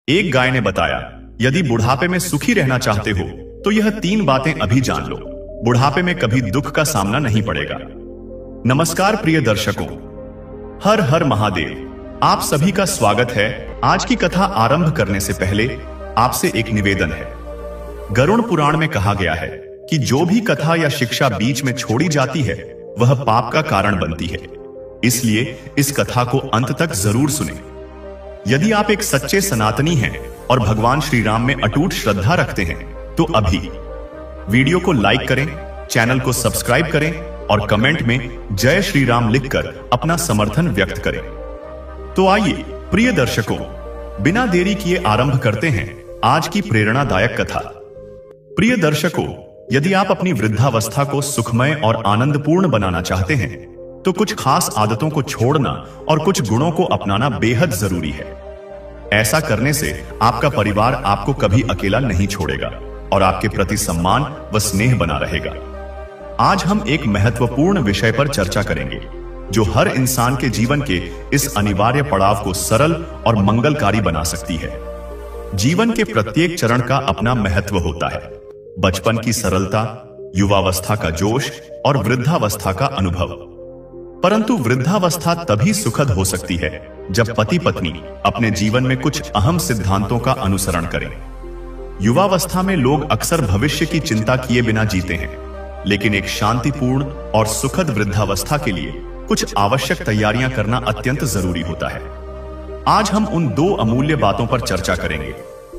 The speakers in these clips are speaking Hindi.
एक गाय ने बताया, यदि बुढ़ापे में सुखी रहना चाहते हो तो यह 3 बातें अभी जान लो। बुढ़ापे में कभी दुख का सामना नहीं पड़ेगा। नमस्कार प्रिय दर्शकों, हर हर महादेव। आप सभी का स्वागत है। आज की कथा आरंभ करने से पहले आपसे एक निवेदन है। गरुड़ पुराण में कहा गया है कि जो भी कथा या शिक्षा बीच में छोड़ी जाती है वह पाप का कारण बनती है। इसलिए इस कथा को अंत तक जरूर सुनें। यदि आप एक सच्चे सनातनी हैं और भगवान श्री राम में अटूट श्रद्धा रखते हैं तो अभी वीडियो को लाइक करें, चैनल को सब्सक्राइब करें और कमेंट में जय श्री राम लिखकर अपना समर्थन व्यक्त करें। तो आइए प्रिय दर्शकों, बिना देरी किए आरंभ करते हैं आज की प्रेरणादायक कथा। प्रिय दर्शकों, यदि आप अपनी वृद्धावस्था को सुखमय और आनंदपूर्ण बनाना चाहते हैं तो कुछ खास आदतों को छोड़ना और कुछ गुणों को अपनाना बेहद जरूरी है। ऐसा करने से आपका परिवार आपको कभी अकेला नहीं छोड़ेगा और आपके प्रति सम्मान व स्नेह बना रहेगा। आज हम एक महत्वपूर्ण विषय पर चर्चा करेंगे जो हर इंसान के जीवन के इस अनिवार्य पड़ाव को सरल और मंगलकारी बना सकती है। जीवन के प्रत्येक चरण का अपना महत्व होता है। बचपन की सरलता, युवावस्था का जोश और वृद्धावस्था का अनुभव। परंतु वृद्धावस्था तभी सुखद हो सकती है जब पति पत्नी अपने जीवन में कुछ अहम सिद्धांतों का अनुसरण करें। युवावस्था में लोग अक्सर भविष्य की चिंता किए बिना जीते हैं, लेकिन एक शांतिपूर्ण और सुखद वृद्धावस्था के लिए कुछ आवश्यक तैयारियां करना अत्यंत जरूरी होता है। आज हम उन 2 अमूल्य बातों पर चर्चा करेंगे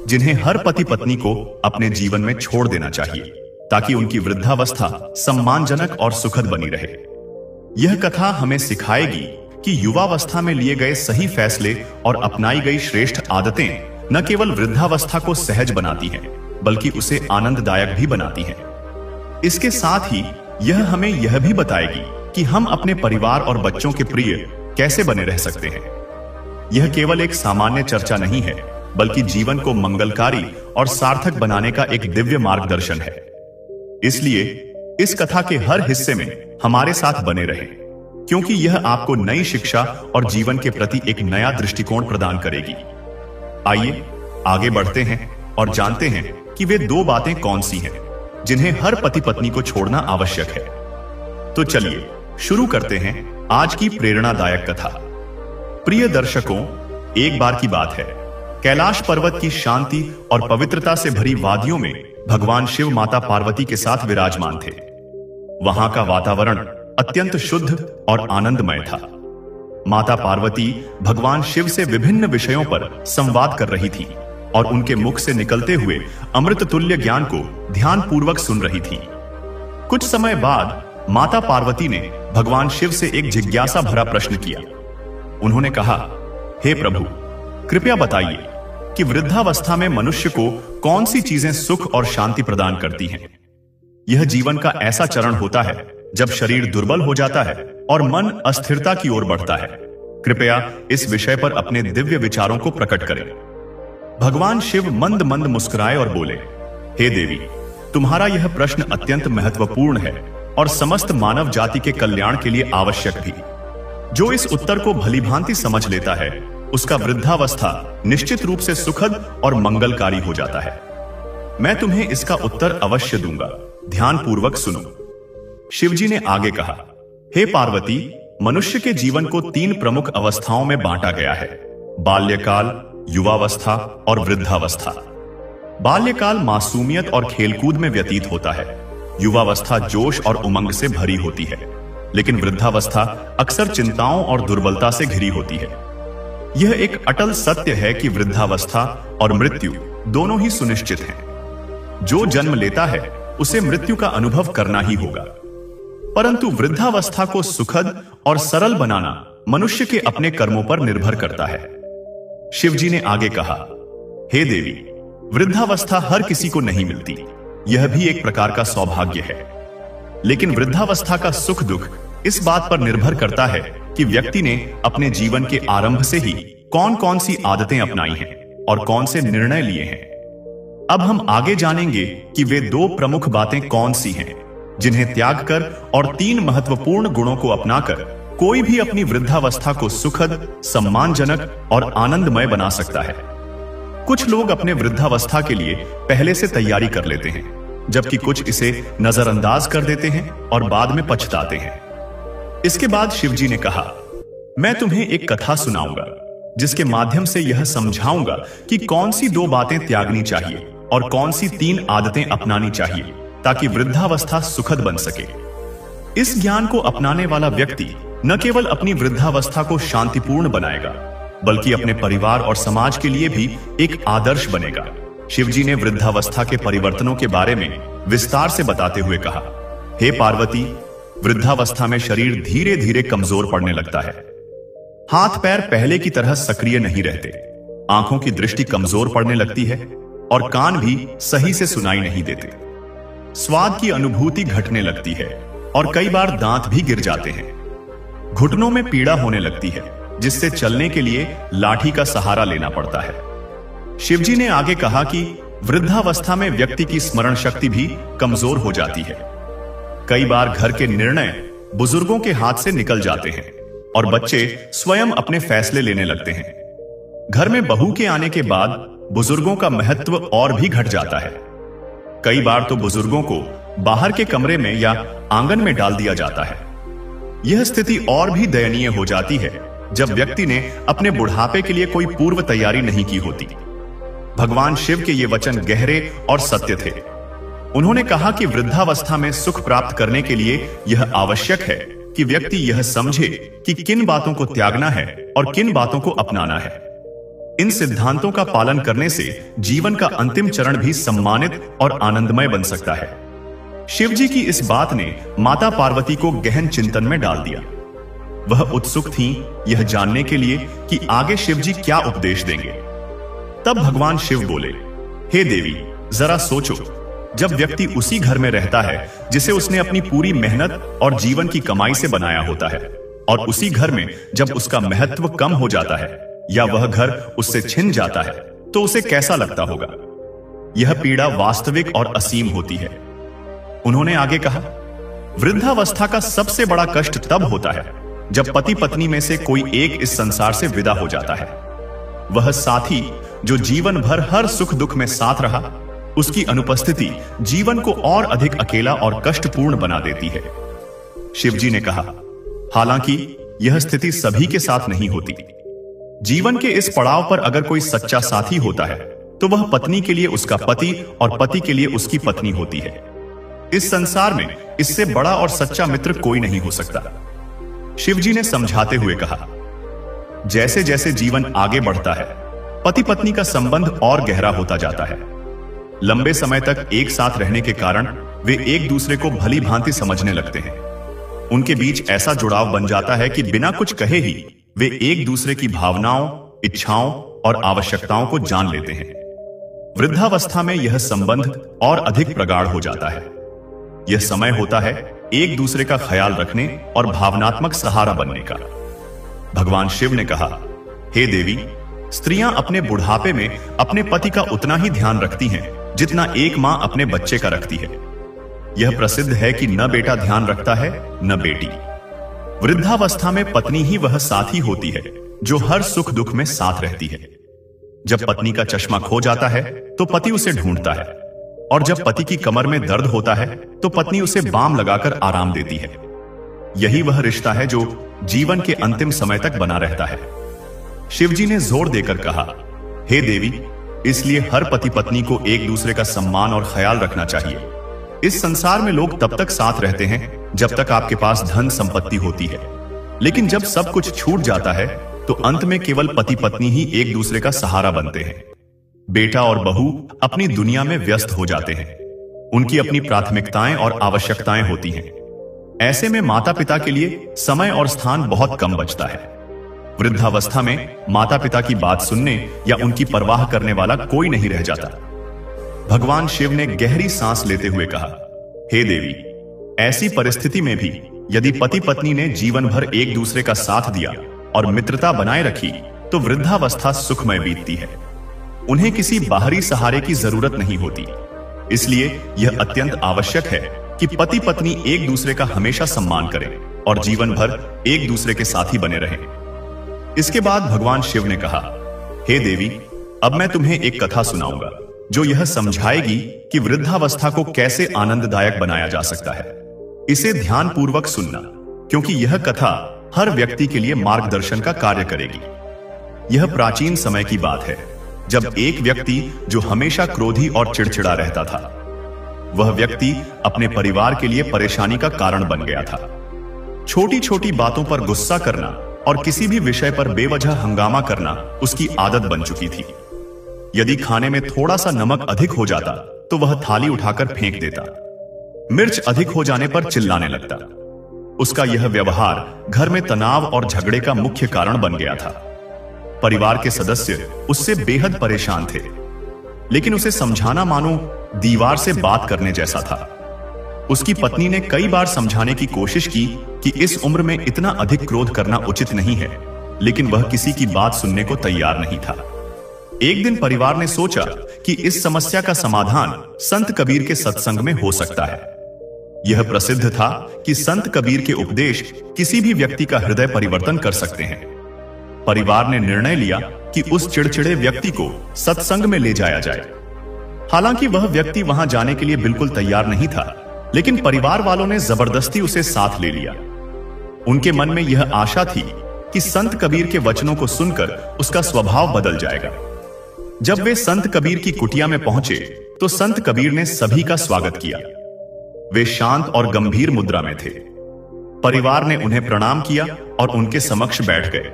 जिन्हें हर पति पत्नी को अपने जीवन में छोड़ देना चाहिए ताकि उनकी वृद्धावस्था सम्मानजनक और सुखद बनी रहे। यह कथा हमें सिखाएगी कि युवावस्था में लिए गए सही फैसले और अपनाई गई श्रेष्ठ आदतें न केवल वृद्धावस्था को सहज बनाती हैं, बल्कि उसे आनंददायक भी बनाती हैं। इसके साथ ही यह हमें यह भी बताएगी कि हम अपने परिवार और बच्चों के प्रिय कैसे बने रह सकते हैं। यह केवल एक सामान्य चर्चा नहीं है, बल्कि जीवन को मंगलकारी और सार्थक बनाने का एक दिव्य मार्गदर्शन है। इसलिए इस कथा के हर हिस्से में हमारे साथ बने रहें, क्योंकि यह आपको नई शिक्षा और जीवन के प्रति एक नया दृष्टिकोण प्रदान करेगी। आइए आगे बढ़ते हैं और जानते हैं कि वे 2 बातें कौन सी हैं जिन्हें हर पति पत्नी को छोड़ना आवश्यक है। तो चलिए शुरू करते हैं आज की प्रेरणादायक कथा। प्रिय दर्शकों, एक बार की बात है, कैलाश पर्वत की शांति और पवित्रता से भरी वादियों में भगवान शिव माता पार्वती के साथ विराजमान थे। वहां का वातावरण अत्यंत शुद्ध और आनंदमय था। माता पार्वती भगवान शिव से विभिन्न विषयों पर संवाद कर रही थी और उनके मुख से निकलते हुए अमृत तुल्य ज्ञान को ध्यानपूर्वक सुन रही थी। कुछ समय बाद माता पार्वती ने भगवान शिव से एक जिज्ञासा भरा प्रश्न किया। उन्होंने कहा, हे प्रभु, कृपया बताइए कि वृद्धावस्था में मनुष्य को कौन सी चीजें सुख और शांति प्रदान करती हैं? यह जीवन का ऐसा चरण होता है जब शरीर दुर्बल हो जाता है और मन अस्थिरता की ओर बढ़ता है। कृपया इस विषय पर अपने दिव्य विचारों को प्रकट करें। भगवान शिव मंद मंद मुस्कुराए और बोले, हे देवी, तुम्हारा यह प्रश्न अत्यंत महत्वपूर्ण है और समस्त मानव जाति के कल्याण के लिए आवश्यक भी। जो इस उत्तर को भलीभांति समझ लेता है उसका वृद्धावस्था निश्चित रूप से सुखद और मंगलकारी हो जाता है। मैं तुम्हें इसका उत्तर अवश्य दूंगा, ध्यान पूर्वक सुनो। शिवजी ने आगे कहा, हे पार्वती, मनुष्य के जीवन को 3 प्रमुख अवस्थाओं में बांटा गया है: बाल्यकाल, युवावस्था और वृद्धावस्था। बाल्यकाल मासूमियत और खेलकूद में व्यतीत होता है। युवावस्था जोश और उमंग से भरी होती है, लेकिन वृद्धावस्था अक्सर चिंताओं और दुर्बलता से घिरी होती है। यह एक अटल सत्य है कि वृद्धावस्था और मृत्यु दोनों ही सुनिश्चित हैं। जो जन्म लेता है उसे मृत्यु का अनुभव करना ही होगा, परंतु वृद्धावस्था को सुखद और सरल बनाना मनुष्य के अपने कर्मों पर निर्भर करता है। शिवजी ने आगे कहा, हे देवी, वृद्धावस्था हर किसी को नहीं मिलती, यह भी एक प्रकार का सौभाग्य है। लेकिन वृद्धावस्था का सुख दुख इस बात पर निर्भर करता है कि व्यक्ति ने अपने जीवन के आरंभ से ही कौन कौन सी आदतें अपनाई हैं और कौन से निर्णय लिए हैं। अब हम आगे जानेंगे कि वे 2 प्रमुख बातें कौन सी हैं जिन्हें त्याग कर और 3 महत्वपूर्ण गुणों को अपनाकर कोई भी अपनी वृद्धावस्था को सुखद, सम्मानजनक और आनंदमय बना सकता है। कुछ लोग अपने वृद्धावस्था के लिए पहले से तैयारी कर लेते हैं, जबकि कुछ इसे नजरअंदाज कर देते हैं और बाद में पछताते हैं। इसके बाद शिवजी ने कहा, मैं तुम्हें एक कथा सुनाऊंगा जिसके माध्यम से यह समझाऊंगा कि कौन सी 2 बातें त्यागनी चाहिए और कौन सी 3 आदतें अपनानी चाहिए ताकि वृद्धावस्था सुखद बन सके। इस ज्ञान को अपनाने वाला व्यक्ति न केवल अपनी वृद्धावस्था को शांतिपूर्ण बनाएगा, बल्कि अपने परिवार और समाज के लिए भी एक आदर्श बनेगा। शिवजी ने वृद्धावस्था के परिवर्तनों के बारे में विस्तार से बताते हुए कहा, हे पार्वती, वृद्धावस्था में शरीर धीरे धीरे कमजोर पड़ने लगता है। हाथ पैर पहले की तरह सक्रिय नहीं रहते, आंखों की दृष्टि कमजोर पड़ने लगती है और कान भी सही से सुनाई नहीं देते। स्वाद की अनुभूति घटने लगती है और कई बार दांत भी गिर जाते हैं। घुटनों में पीड़ा होने लगती है, जिससे चलने के लिए लाठी का सहारा लेना पड़ता है। शिवजी ने आगे कहा कि वृद्धावस्था में व्यक्ति की स्मरण शक्ति भी कमजोर हो जाती है। कई बार घर के निर्णय बुजुर्गों के हाथ से निकल जाते हैं और बच्चे स्वयं अपने फैसले लेने लगते हैं। घर में बहू के आने के बाद बुजुर्गों का महत्व और भी घट जाता है। कई बार तो बुजुर्गों को बाहर के कमरे में या आंगन में डाल दिया जाता है। यह स्थिति और भी दयनीय हो जाती है जब व्यक्ति ने अपने बुढ़ापे के लिए कोई पूर्व तैयारी नहीं की होती। भगवान शिव के ये वचन गहरे और सत्य थे। उन्होंने कहा कि वृद्धावस्था में सुख प्राप्त करने के लिए यह आवश्यक है कि व्यक्ति यह समझे कि किन बातों को त्यागना है और किन बातों को अपनाना है। इन सिद्धांतों का पालन करने से जीवन का अंतिम चरण भी सम्मानित और आनंदमय बन सकता है। शिवजी की इस बात ने माता पार्वती को गहन चिंतन में डाल दिया। वह उत्सुक थीं यह जानने के लिए कि आगे शिवजी क्या उपदेश देंगे। तब भगवान शिव बोले, हे देवी, जरा सोचो, जब व्यक्ति उसी घर में रहता है जिसे उसने अपनी पूरी मेहनत और जीवन की कमाई से बनाया होता है, और उसी घर में जब उसका महत्व कम हो जाता है या वह घर उससे छिन जाता है, तो उसे कैसा लगता होगा। यह पीड़ा वास्तविक और असीम होती है। उन्होंने आगे कहा, वृद्धावस्था का सबसे बड़ा कष्ट तब होता है जब पति पत्नी में से कोई एक इस संसार से विदा हो जाता है। वह साथी जो जीवन भर हर सुख दुख में साथ रहा, उसकी अनुपस्थिति जीवन को और अधिक अकेला और कष्टपूर्ण बना देती है। शिवजी ने कहा, हालांकि यह स्थिति सभी के साथ नहीं होती। जीवन के इस पड़ाव पर अगर कोई सच्चा साथी होता है तो वह पत्नी के लिए उसका पति और पति के लिए उसकी पत्नी होती है। इस संसार में इससे बड़ा और सच्चा मित्र कोई नहीं हो सकता। शिवजी ने समझाते हुए कहा, जैसे जैसे जीवन आगे बढ़ता है, पति पत्नी का संबंध और गहरा होता जाता है। लंबे समय तक एक साथ रहने के कारण वे एक दूसरे को भली भांति समझने लगते हैं। उनके बीच ऐसा जुड़ाव बन जाता है कि बिना कुछ कहे ही वे एक दूसरे की भावनाओं, इच्छाओं और आवश्यकताओं को जान लेते हैं। वृद्धावस्था में यह संबंध और अधिक प्रगाढ़ हो जाता है। यह समय होता है एक दूसरे का ख्याल रखने और भावनात्मक सहारा बनने का। भगवान शिव ने कहा, हे देवी, स्त्रियां अपने बुढ़ापे में अपने पति का उतना ही ध्यान रखती हैं जितना एक मां अपने बच्चे का रखती है। यह प्रसिद्ध है कि न बेटा ध्यान रखता है न बेटी। वृद्धावस्था में पत्नी ही वह साथी होती है जो हर सुख दुख में साथ रहती है। जब पत्नी का चश्मा खो जाता है तो पति उसे ढूंढता है, और जब पति की कमर में दर्द होता है तो पत्नी उसे बाम लगाकर आराम देती है। यही वह रिश्ता है जो जीवन के अंतिम समय तक बना रहता है। शिवजी ने जोर देकर कहा, हे देवी, इसलिए हर पति पत्नी को एक दूसरे का सम्मान और ख्याल रखना चाहिए। इस संसार में लोग तब तक साथ रहते हैं जब तक आपके पास धन संपत्ति होती है, लेकिन जब सब कुछ छूट जाता है तो अंत में केवल पति पत्नी ही एक दूसरे का सहारा बनते हैं। बेटा और बहू अपनी दुनिया में व्यस्त हो जाते हैं। उनकी अपनी प्राथमिकताएं और आवश्यकताएं होती हैं। ऐसे में माता पिता के लिए समय और स्थान बहुत कम बचता है। वृद्धावस्था में माता पिता की बात सुनने या उनकी परवाह करने वाला कोई नहीं रह जाता। भगवान शिव ने गहरी सांस लेते हुए कहा, हे देवी, ऐसी परिस्थिति में भी यदि पति पत्नी ने जीवन भर एक दूसरे का साथ दिया और मित्रता बनाए रखी तो वृद्धावस्था सुखमय बीतती है। उन्हें किसी बाहरी सहारे की जरूरत नहीं होती। इसलिए यह अत्यंत आवश्यक है कि पति पत्नी एक दूसरे का हमेशा सम्मान करें और जीवन भर एक दूसरे के साथी बने रहें। इसके बाद भगवान शिव ने कहा, हे देवी, अब मैं तुम्हें एक कथा सुनाऊंगा जो यह समझाएगी कि वृद्धावस्था को कैसे आनंददायक बनाया जा सकता है। इसे ध्यानपूर्वक सुनना, क्योंकि यह कथा हर व्यक्ति के लिए मार्गदर्शन का कार्य करेगी। यह प्राचीन समय की बात है, जब एक व्यक्ति जो हमेशा क्रोधी और चिड़चिड़ा रहता था, वह व्यक्ति अपने परिवार के लिए परेशानी का कारण बन गया था। छोटी छोटी बातों पर गुस्सा करना और किसी भी विषय पर बेवजह हंगामा करना उसकी आदत बन चुकी थी। यदि खाने में थोड़ा सा नमक अधिक हो जाता तो वह थाली उठाकर फेंक देता। मिर्च अधिक हो जाने पर चिल्लाने लगता। उसका यह व्यवहार घर में तनाव और झगड़े का मुख्य कारण बन गया था। परिवार के सदस्य उससे बेहद परेशान थे, लेकिन उसे समझाना मानो दीवार से बात करने जैसा था। उसकी पत्नी ने कई बार समझाने की कोशिश की कि इस उम्र में इतना अधिक क्रोध करना उचित नहीं है, लेकिन वह किसी की बात सुनने को तैयार नहीं था। एक दिन परिवार ने सोचा कि इस समस्या का समाधान संत कबीर के सत्संग में हो सकता है। यह प्रसिद्ध था कि संत कबीर के उपदेश किसी भी व्यक्ति का हृदय परिवर्तन कर सकते हैं। परिवार ने निर्णय लिया कि उस चिड़चिड़े व्यक्ति को सत्संग में ले जाया जाए। हालांकि वह व्यक्ति वहां जाने के लिए बिल्कुल तैयार नहीं था, लेकिन परिवार वालों ने जबरदस्ती उसे साथ ले लिया। उनके मन में यह आशा थी कि संत कबीर के वचनों को सुनकर उसका स्वभाव बदल जाएगा। जब वे संत कबीर की कुटिया में पहुंचे तो संत कबीर ने सभी का स्वागत किया। वे शांत और गंभीर मुद्रा में थे। परिवार ने उन्हें प्रणाम किया और उनके समक्ष बैठ गए।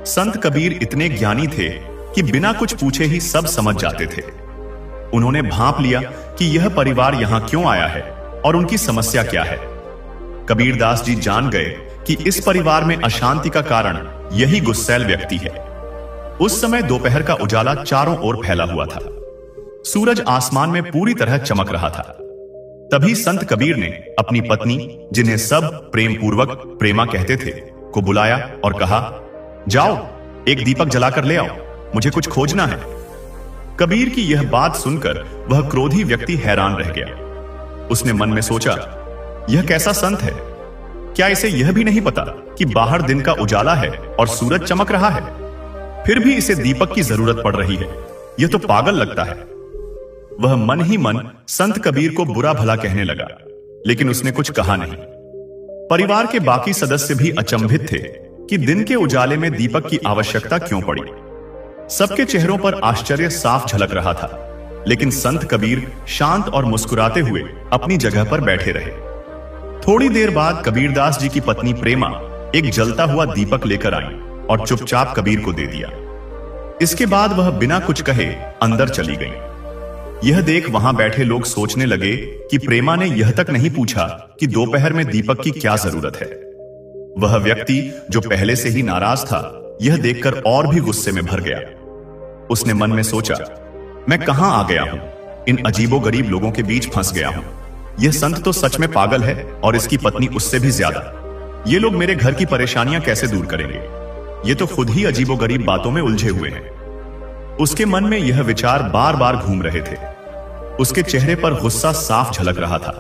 संत कबीर इतने ज्ञानी थे कि बिना कुछ पूछे ही सब समझ जाते थे। उन्होंने भांप लिया कि यह परिवार यहां क्यों आया है और उनकी समस्या क्या है। कबीरदास जी जान गए कि इस परिवार में अशांति का कारण यही गुस्सैल व्यक्ति है। उस समय दोपहर का उजाला चारों ओर फैला हुआ था। सूरज आसमान में पूरी तरह चमक रहा था। तभी संत कबीर ने अपनी पत्नी, जिन्हें सब प्रेम पूर्वक प्रेमा कहते थे, को बुलाया और कहा, जाओ एक दीपक जलाकर ले आओ, मुझे कुछ खोजना है। कबीर की यह बात सुनकर वह क्रोधी व्यक्ति हैरान रह गया। उसने मन में सोचा, यह कैसा संत है? क्या इसे यह भी नहीं पता कि बाहर दिन का उजाला है और सूरज चमक रहा है? फिर भी इसे दीपक की जरूरत पड़ रही है। यह तो पागल लगता है। वह मन ही मन संत कबीर को बुरा भला कहने लगा, लेकिन उसने कुछ कहा नहीं। परिवार के बाकी सदस्य भी अचंभित थे कि दिन के उजाले में दीपक की आवश्यकता क्यों पड़ी। सबके चेहरों पर आश्चर्य साफ झलक रहा था, लेकिन संत कबीर शांत और मुस्कुराते हुए अपनी जगह पर बैठे रहे। थोड़ी देर बाद कबीरदास जी की पत्नी प्रेमा एक जलता हुआ दीपक लेकर आई और चुपचाप कबीर को दे दिया। इसके बाद वह बिना कुछ कहे अंदर चली गई। यह देख वहां बैठे लोग सोचने लगे कि प्रेमा ने यह तक नहीं पूछा कि दोपहर में दीपक की क्या जरूरत है। वह व्यक्ति जो पहले से ही नाराज था, यह देखकर और भी गुस्से में भर गया। उसने मन में सोचा, मैं कहां आ गया हूं? इन अजीबोगरीब लोगों के बीच फंस गया हूं। यह संत तो सच में पागल है और इसकी पत्नी उससे भी ज्यादा। ये लोग मेरे घर की परेशानियां कैसे दूर करेंगे? ये तो खुद ही अजीबोगरीब बातों में उलझे हुए हैं। उसके मन में यह विचार बार बार घूम रहे थे। उसके चेहरे पर गुस्सा साफ झलक रहा था,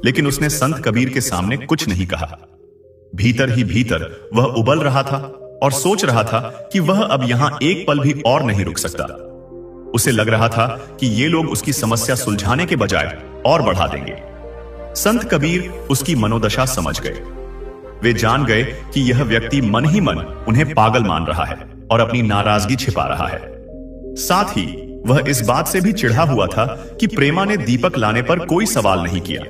लेकिन उसने संत कबीर के सामने कुछ नहीं कहा। भीतर ही भीतर वह उबल रहा था और सोच रहा था कि वह अब यहां एक पल भी और नहीं रुक सकता। उसे लग रहा था कि ये लोग उसकी समस्या सुलझाने के बजाय और बढ़ा देंगे। संत कबीर उसकी मनोदशा समझ गए। वे जान गए कि यह व्यक्ति मन ही मन उन्हें पागल मान रहा है और अपनी नाराजगी छिपा रहा है। साथ ही वह इस बात से भी चिढ़ा हुआ था कि प्रेमा ने दीपक लाने पर कोई सवाल नहीं किया।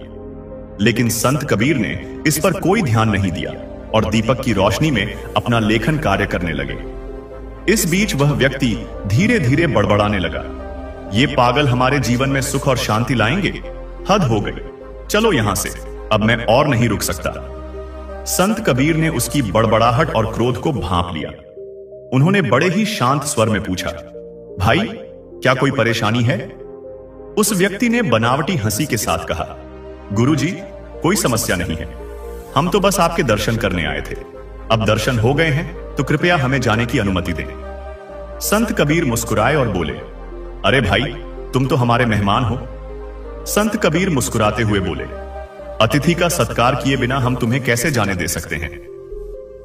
लेकिन संत कबीर ने इस पर कोई ध्यान नहीं दिया और दीपक की रोशनी में अपना लेखन कार्य करने लगे। इस बीच वह व्यक्ति धीरे धीरे बड़बड़ाने लगा, ये पागल हमारे जीवन में सुख और शांति लाएंगे? हद हो गई, चलो यहां से, अब मैं और नहीं रुक सकता। संत कबीर ने उसकी बड़बड़ाहट और क्रोध को भांप लिया। उन्होंने बड़े ही शांत स्वर में पूछा, भाई क्या कोई परेशानी है? उस व्यक्ति ने बनावटी हंसी के साथ कहा, गुरुजी कोई समस्या नहीं है, हम तो बस आपके दर्शन करने आए थे। अब दर्शन हो गए हैं तो कृपया हमें जाने की अनुमति दें। संत कबीर मुस्कुराए और बोले, अरे भाई तुम तो हमारे मेहमान हो। संत कबीर मुस्कुराते हुए बोले, अतिथि का सत्कार किए बिना हम तुम्हें कैसे जाने दे सकते हैं।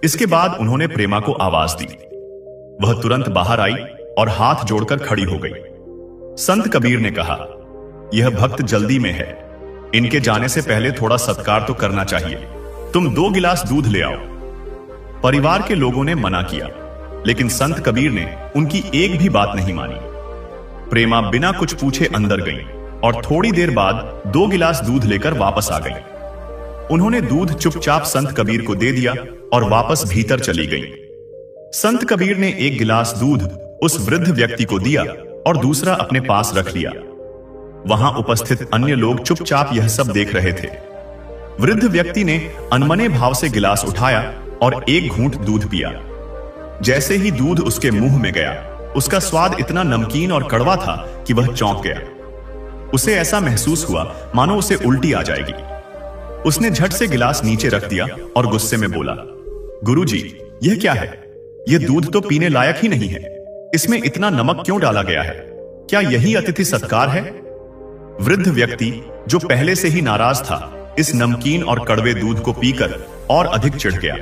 इसके बाद उन्होंने प्रेमा को आवाज दी। वह तुरंत बाहर आई और हाथ जोड़कर खड़ी हो गई। संत कबीर ने कहा, यह भक्त जल्दी में है, इनके जाने से पहले थोड़ा सत्कार तो करना चाहिए। तुम 2 गिलास दूध ले आओ। परिवार के लोगों ने मना किया, लेकिन संत कबीर ने उनकी एक भी बात नहीं मानी। प्रेमा बिना कुछ पूछे अंदर गई और थोड़ी देर बाद 2 गिलास दूध लेकर वापस आ गई। उन्होंने दूध चुपचाप संत कबीर को दे दिया और वापस भीतर चली गई। संत कबीर ने 1 गिलास दूध उस वृद्ध व्यक्ति को दिया और दूसरा अपने पास रख लिया। वहां उपस्थित अन्य लोग चुपचाप यह सब देख रहे थे। वृद्ध व्यक्ति ने अनमने भाव से गिलास उठाया और 1 घूंट दूध पिया। जैसे ही दूध उसके मुंह में गया, उसका स्वाद इतना नमकीन और कड़वा था कि वह चौंक गया। उसे ऐसा महसूस हुआ मानो उसे उल्टी आ जाएगी। उसने झट से गिलास नीचे रख दिया और गुस्से में बोला, गुरुजी, यह क्या है? यह दूध तो पीने लायक ही नहीं है। इसमें इतना नमक क्यों डाला गया है? क्या यही अतिथि सत्कार है? वृद्ध व्यक्ति, जो पहले से ही नाराज था, इस नमकीन और कड़वे दूध को पीकर और अधिक चिढ़ गया।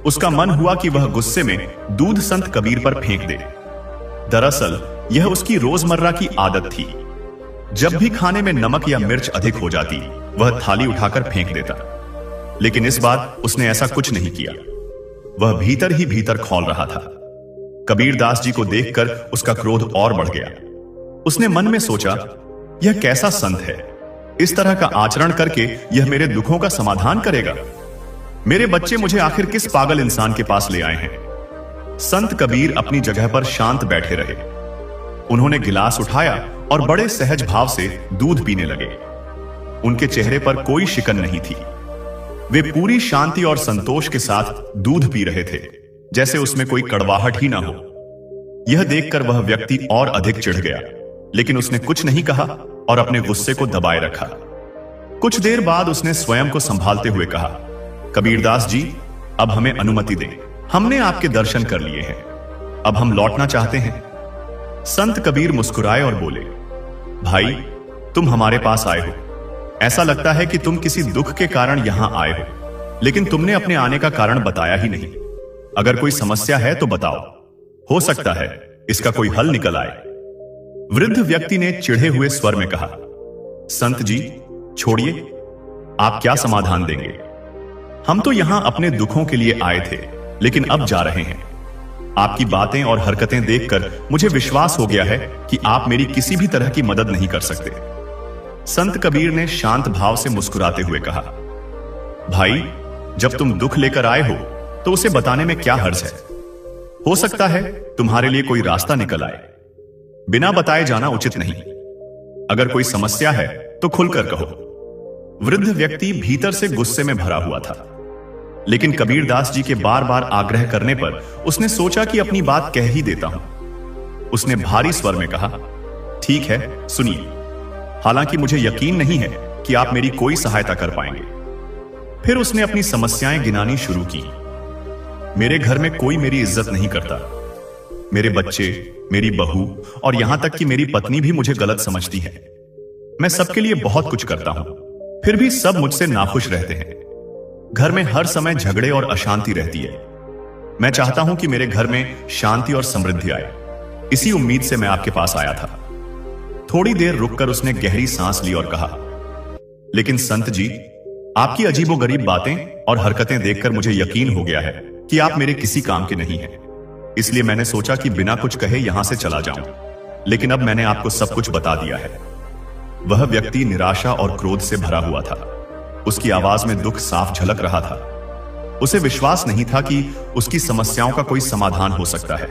उसका मन हुआ कि वह गुस्से में दूध संत कबीर पर फेंक दे। दरअसल यह उसकी रोजमर्रा की आदत थी। जब भी खाने में नमक या मिर्च अधिक हो जाती, वह थाली उठाकर फेंक देता। लेकिन इस बार उसने ऐसा कुछ नहीं किया। वह भीतर ही भीतर खौल रहा था। कबीरदास जी को देखकर उसका क्रोध और बढ़ गया। उसने मन में सोचा, यह कैसा संत है? इस तरह का आचरण करके यह मेरे दुखों का समाधान करेगा। मेरे बच्चे मुझे आखिर किस पागल इंसान के पास ले आए हैं? संत कबीर अपनी जगह पर शांत बैठे रहे। उन्होंने गिलास उठाया और बड़े सहज भाव से दूध पीने लगे। उनके चेहरे पर कोई शिकन नहीं थी। वे पूरी शांति और संतोष के साथ दूध पी रहे थे, जैसे उसमें कोई कड़वाहट ही ना हो। यह देखकर वह व्यक्ति और अधिक चिढ़ गया, लेकिन उसने कुछ नहीं कहा और अपने गुस्से को दबाए रखा। कुछ देर बाद उसने स्वयं को संभालते हुए कहा, कबीरदास जी, अब हमें अनुमति दें। हमने आपके दर्शन कर लिए हैं, अब हम लौटना चाहते हैं। संत कबीर मुस्कुराए और बोले, भाई, तुम हमारे पास आए हो। ऐसा लगता है कि तुम किसी दुख के कारण यहां आए हो, लेकिन तुमने अपने आने का कारण बताया ही नहीं। अगर कोई समस्या है तो बताओ, हो सकता है इसका कोई हल निकल आए। वृद्ध व्यक्ति ने चिढ़े हुए स्वर में कहा, संत जी, छोड़िए, आप क्या समाधान देंगे? हम तो यहां अपने दुखों के लिए आए थे, लेकिन अब जा रहे हैं। आपकी बातें और हरकतें देखकर मुझे विश्वास हो गया है कि आप मेरी किसी भी तरह की मदद नहीं कर सकते। संत कबीर ने शांत भाव से मुस्कुराते हुए कहा, भाई, जब तुम दुख लेकर आए हो तो उसे बताने में क्या हर्ज है? हो सकता है तुम्हारे लिए कोई रास्ता निकल आए। बिना बताए जाना उचित नहीं। अगर कोई समस्या है तो खुलकर कहो। वृद्ध व्यक्ति भीतर से गुस्से में भरा हुआ था, लेकिन कबीरदास जी के बार बार आग्रह करने पर उसने सोचा कि अपनी बात कह ही देता हूं। उसने भारी स्वर में कहा, ठीक है, सुनिए। हालांकि मुझे यकीन नहीं है कि आप मेरी कोई सहायता कर पाएंगे। फिर उसने अपनी समस्याएं गिनानी शुरू की। मेरे घर में कोई मेरी इज्जत नहीं करता। मेरे बच्चे, मेरी बहू और यहां तक कि मेरी पत्नी भी मुझे गलत समझती है। मैं सबके लिए बहुत कुछ करता हूं, फिर भी सब मुझसे नाखुश रहते हैं। घर में हर समय झगड़े और अशांति रहती है। मैं चाहता हूं कि मेरे घर में शांति और समृद्धि आए। इसी उम्मीद से मैं आपके पास आया था। थोड़ी देर रुककर उसने गहरी सांस ली और कहा, लेकिन संत जी, आपकी अजीबोगरीब बातें और हरकतें देखकर मुझे यकीन हो गया है कि आप मेरे किसी काम के नहीं हैं। इसलिए मैंने सोचा कि बिना कुछ कहे यहां से चला जाऊं, लेकिन अब मैंने आपको सब कुछ बता दिया है। वह व्यक्ति निराशा और क्रोध से भरा हुआ था। उसकी आवाज में दुख साफ झलक रहा था। उसे विश्वास नहीं था कि उसकी समस्याओं का कोई समाधान हो सकता है।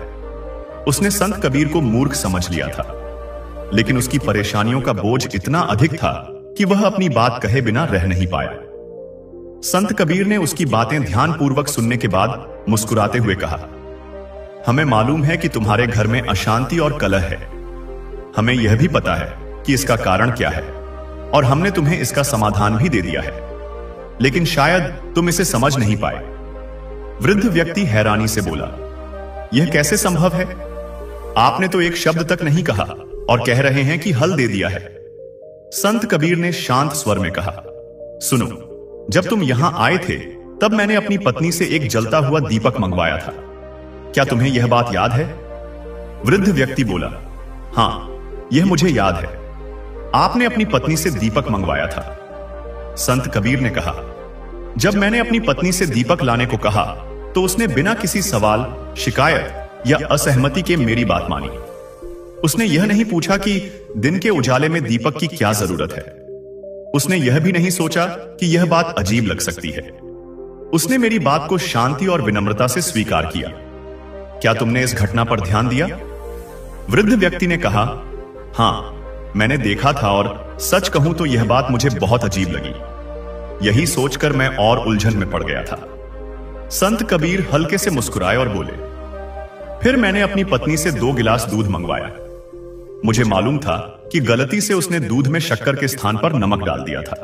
उसने संत कबीर को मूर्ख समझ लिया था, लेकिन उसकी परेशानियों का बोझ इतना अधिक था कि वह अपनी बात कहे बिना रह नहीं पाया। संत कबीर ने उसकी बातें ध्यानपूर्वक सुनने के बाद मुस्कुराते हुए कहा, हमें मालूम है कि तुम्हारे घर में अशांति और कलह है। हमें यह भी पता है कि इसका कारण क्या है, और हमने तुम्हें इसका समाधान भी दे दिया है, लेकिन शायद तुम इसे समझ नहीं पाए। वृद्ध व्यक्ति हैरानी से बोला, यह कैसे संभव है? आपने तो एक शब्द तक नहीं कहा और कह रहे हैं कि हल दे दिया है। संत कबीर ने शांत स्वर में कहा, सुनो, जब तुम यहां आए थे तब मैंने अपनी पत्नी से एक जलता हुआ दीपक मंगवाया था। क्या तुम्हें यह बात याद है? वृद्ध व्यक्ति बोला, हाँ, यह मुझे याद है, आपने अपनी पत्नी से दीपक मंगवाया था। संत कबीर ने कहा, जब मैंने अपनी पत्नी से दीपक लाने को कहा तो उसने बिना किसी सवाल, शिकायत या असहमति के मेरी बात मानी। उसने यह नहीं पूछा कि दिन के उजाले में दीपक की क्या जरूरत है। उसने यह भी नहीं सोचा कि यह बात अजीब लग सकती है। उसने मेरी बात को शांति और विनम्रता से स्वीकार किया। क्या तुमने इस घटना पर ध्यान दिया? वृद्ध व्यक्ति ने कहा, हां, मैंने देखा था और सच कहूं तो यह बात मुझे बहुत अजीब लगी। यही सोचकर मैं और उलझन में पड़ गया था। संत कबीर हल्के से मुस्कुराए और बोले, फिर मैंने अपनी पत्नी से 2 गिलास दूध मंगवाया। मुझे मालूम था कि गलती से उसने दूध में शक्कर के स्थान पर नमक डाल दिया था।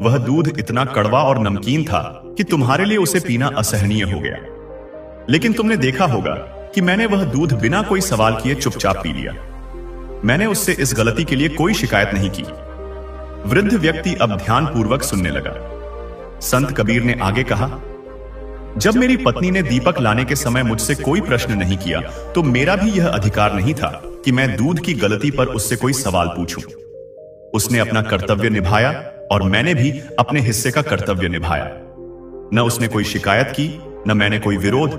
वह दूध इतना कड़वा और नमकीन था कि तुम्हारे लिए उसे पीना असहनीय हो गया। लेकिन तुमने देखा होगा कि मैंने वह दूध बिना कोई सवाल किए चुपचाप पी लिया। मैंने उससे इस गलती के लिए कोई शिकायत नहीं की। वृद्ध व्यक्ति अब ध्यानपूर्वक सुनने लगा। संत कबीर ने आगे कहा, जब मेरी पत्नी ने दीपक लाने के समय मुझसे कोई प्रश्न नहीं किया तो मेरा भी यह अधिकार नहीं था कि मैं दूध की गलती पर उससे कोई सवाल पूछूं। उसने अपना कर्तव्य निभाया और मैंने भी अपने हिस्से का कर्तव्य निभाया। न उसने कोई शिकायत की, न मैंने कोई विरोध।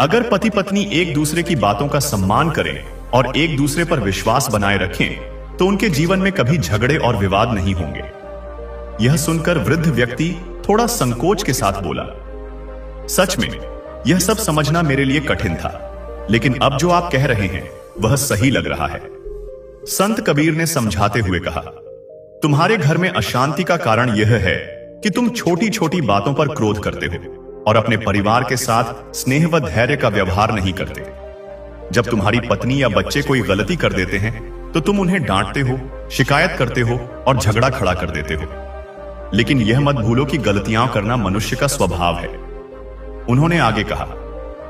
अगर पति पत्नी एक दूसरे की बातों का सम्मान करें और एक दूसरे पर विश्वास बनाए रखें तो उनके जीवन में कभी झगड़े और विवाद नहीं होंगे। यह सुनकर वृद्ध व्यक्ति थोड़ा संकोच के साथ बोला, सच में यह सब समझना मेरे लिए कठिन था, लेकिन अब जो आप कह रहे हैं वह सही लग रहा है। संत कबीर ने समझाते हुए कहा, तुम्हारे घर में अशांति का कारण यह है कि तुम छोटी छोटी बातों पर क्रोध करते हो और अपने परिवार के साथ स्नेह व धैर्य का व्यवहार नहीं करते। जब तुम्हारी पत्नी या बच्चे कोई गलती कर देते हैं तो तुम उन्हें डांटते हो, शिकायत करते हो और झगड़ा खड़ा कर देते हो। लेकिन यह मत भूलो कि गलतियां करना मनुष्य का स्वभाव है। उन्होंने आगे कहा,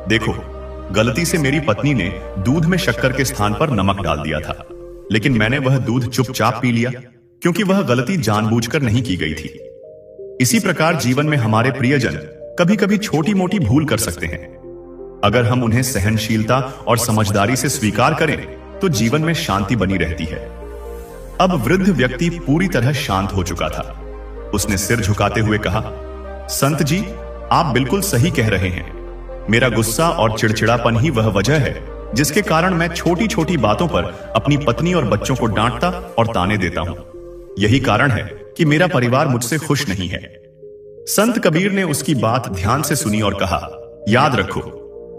देखो, गलती से मेरी पत्नी ने दूध में शक्कर के स्थान पर नमक डाल दिया था, लेकिन मैंने वह दूध चुपचाप पी लिया क्योंकि वह गलती जानबूझकर नहीं की गई थी। इसी प्रकार जीवन में हमारे प्रियजन कभी कभी छोटी मोटी भूल कर सकते हैं। अगर हम उन्हें सहनशीलता और समझदारी से स्वीकार करें तो जीवन में शांति बनी रहती है। अब वृद्ध व्यक्ति पूरी तरह शांत हो चुका था। उसने सिर झुकाते हुए कहा, संत जी, आप बिल्कुल सही कह रहे हैं। मेरा गुस्सा और चिड़चिड़ापन ही वह वजह है जिसके कारण मैं छोटी छोटी बातों पर अपनी पत्नी और बच्चों को डांटता और ताने देता हूं। यही कारण है कि मेरा परिवार मुझसे खुश नहीं है। संत कबीर ने उसकी बात ध्यान से सुनी और कहा, याद रखो,